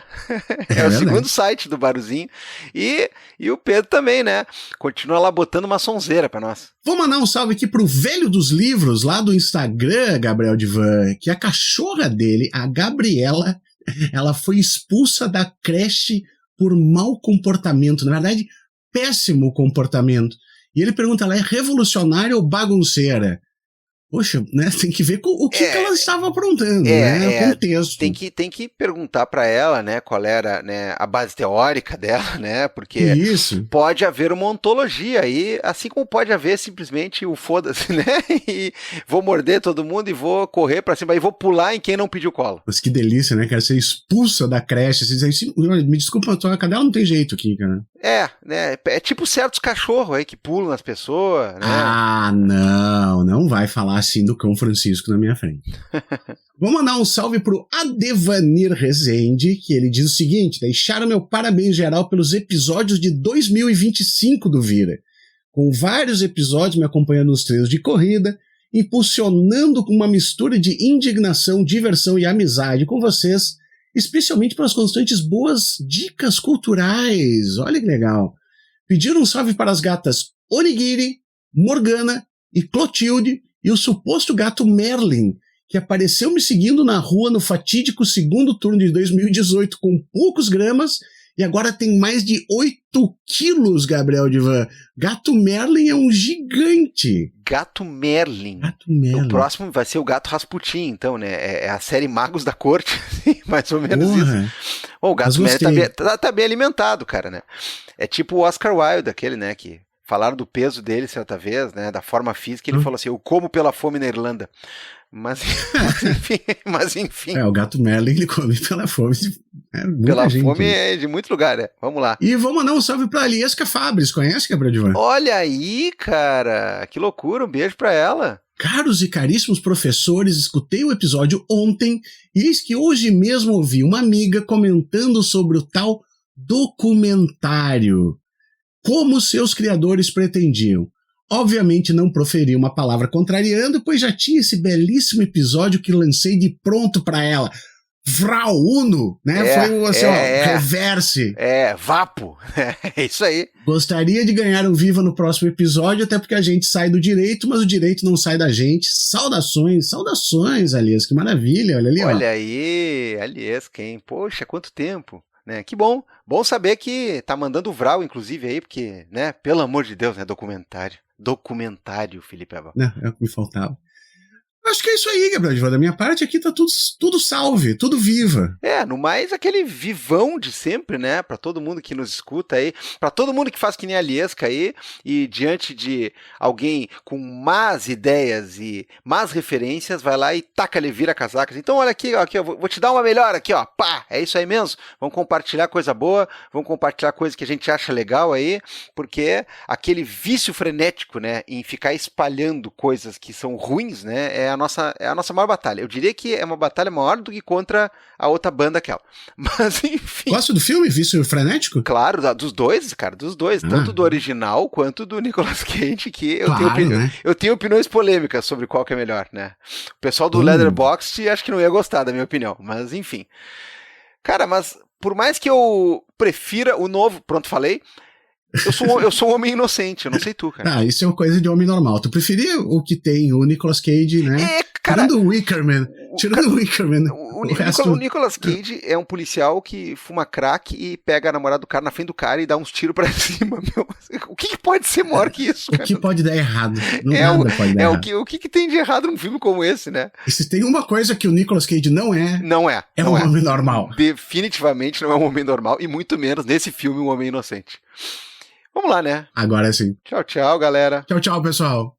É o segundo site do Baruzinho. E o Pedro também, né? Continua lá botando uma sonzeira pra nós. Vou mandar um salve aqui pro Velho dos Livros, lá do Instagram, Gabriel Divan, que a cachorra dele, a Gabriela, ela foi expulsa da creche por mau comportamento. Na verdade, péssimo comportamento. E ele pergunta, ela é revolucionária ou bagunceira? Poxa, né? Tem que ver o que ela estava aprontando, né? O contexto. Tem que perguntar para ela, né, qual era, né, a base teórica dela, né? Porque pode haver uma ontologia aí, assim como pode haver simplesmente o foda-se, né? E vou morder todo mundo e vou correr para cima e vou pular em quem não pediu cola. Mas que delícia, né, cara? Ser expulsa da creche, você diz assim, me desculpa, a tua cadela não tem jeito aqui, cara. Né? É tipo certos cachorros aí que pulam nas pessoas, né? Não vai falar assim do Cão Francisco na minha frente. Vou mandar um salve pro Adevanir Rezende, que ele diz o seguinte: deixaram meu parabéns geral pelos episódios de 2025 do Vira, com vários episódios me acompanhando nos treinos de corrida, impulsionando com uma mistura de indignação, diversão e amizade com vocês, especialmente pelas constantes boas dicas culturais. Olha que legal. Pediram um salve para as gatas Onigiri, Morgana e Clotilde e o suposto gato Merlin, que apareceu me seguindo na rua no fatídico segundo turno de 2018 com poucos gramas e agora tem mais de 8 quilos, Gabriel Divan. Gato Merlin é um gigante. Gato Merlin. Gato Merlin. O próximo vai ser o Gato Rasputin, então, né? É a série Magos da Corte, mais ou menos isso. O Gato Merlin tá bem alimentado, cara, né? É tipo o Oscar Wilde, aquele, né, que falaram do peso dele certa vez, né, da forma física, ele falou assim: eu como pela fome na Irlanda. Mas enfim. O Gato Merlin, ele come pela fome. Pela fome é de muito lugar, né? Vamos lá. E vamos mandar um salve pra Aliesca Fabres. Conhece, Gabriel Divan? Olha aí, cara. Que loucura. Um beijo pra ela. Caros e caríssimos professores, escutei o episódio ontem e eis que hoje mesmo ouvi uma amiga comentando sobre o tal documentário. Como seus criadores pretendiam. Obviamente não proferi uma palavra contrariando, pois já tinha esse belíssimo episódio que lancei de pronto pra ela. Vral Uno, né? Foi assim, reverse. Vapo. É isso aí. Gostaria de ganhar um Viva no próximo episódio, até porque a gente sai do direito, mas o direito não sai da gente. Saudações, Alias, que maravilha. Olha ali, Olha aí, Alias, quem? Poxa, quanto tempo. Né? Que bom saber que tá mandando o Vral, inclusive, aí, porque, né, pelo amor de Deus, né, documentário, Felipe Abel. Não, é o que me faltava. Acho que é isso aí, Gabriel. Da minha parte aqui tá tudo salve, tudo viva. No mais, aquele vivão de sempre, né? Pra todo mundo que nos escuta aí, pra todo mundo que faz que nem a Aliesca aí, e diante de alguém com más ideias e más referências, vai lá e taca-lhe vira casacas. Então, olha aqui, eu vou te dar uma melhor aqui, ó. Pá, é isso aí mesmo. Vamos compartilhar coisa boa, vamos compartilhar coisa que a gente acha legal aí, porque aquele vício frenético, né, em ficar espalhando coisas que são ruins, né, é a nossa maior batalha. Eu diria que é uma batalha maior do que contra a outra banda aquela. Mas, enfim. Gosta do filme, Vício Frenético? Claro, dos dois, cara, dos dois. Tanto do original quanto do Nicolas Cage, que eu tenho opiniões polêmicas sobre qual que é melhor, né? O pessoal do Letterboxd acho que não ia gostar da minha opinião, mas enfim. Cara, mas por mais que eu prefira o novo, pronto, falei, eu sou um homem inocente, eu não sei tu, cara. Isso é uma coisa de homem normal. Tu preferia o que tem o Nicolas Cage, né? Cara, tirando o Wickerman. O Nicolas Cage é um policial que fuma crack e pega a namorada do cara na frente do cara e dá uns tiros pra cima, meu. O que pode ser maior que isso, cara? O que pode dar errado? Nada pode dar errado. O que tem de errado num filme como esse, né? E se tem uma coisa que o Nicolas Cage não é... É um homem normal. Definitivamente não é um homem normal e muito menos, nesse filme, um homem inocente. Vamos lá, né? Agora sim. Tchau, galera. Tchau, pessoal.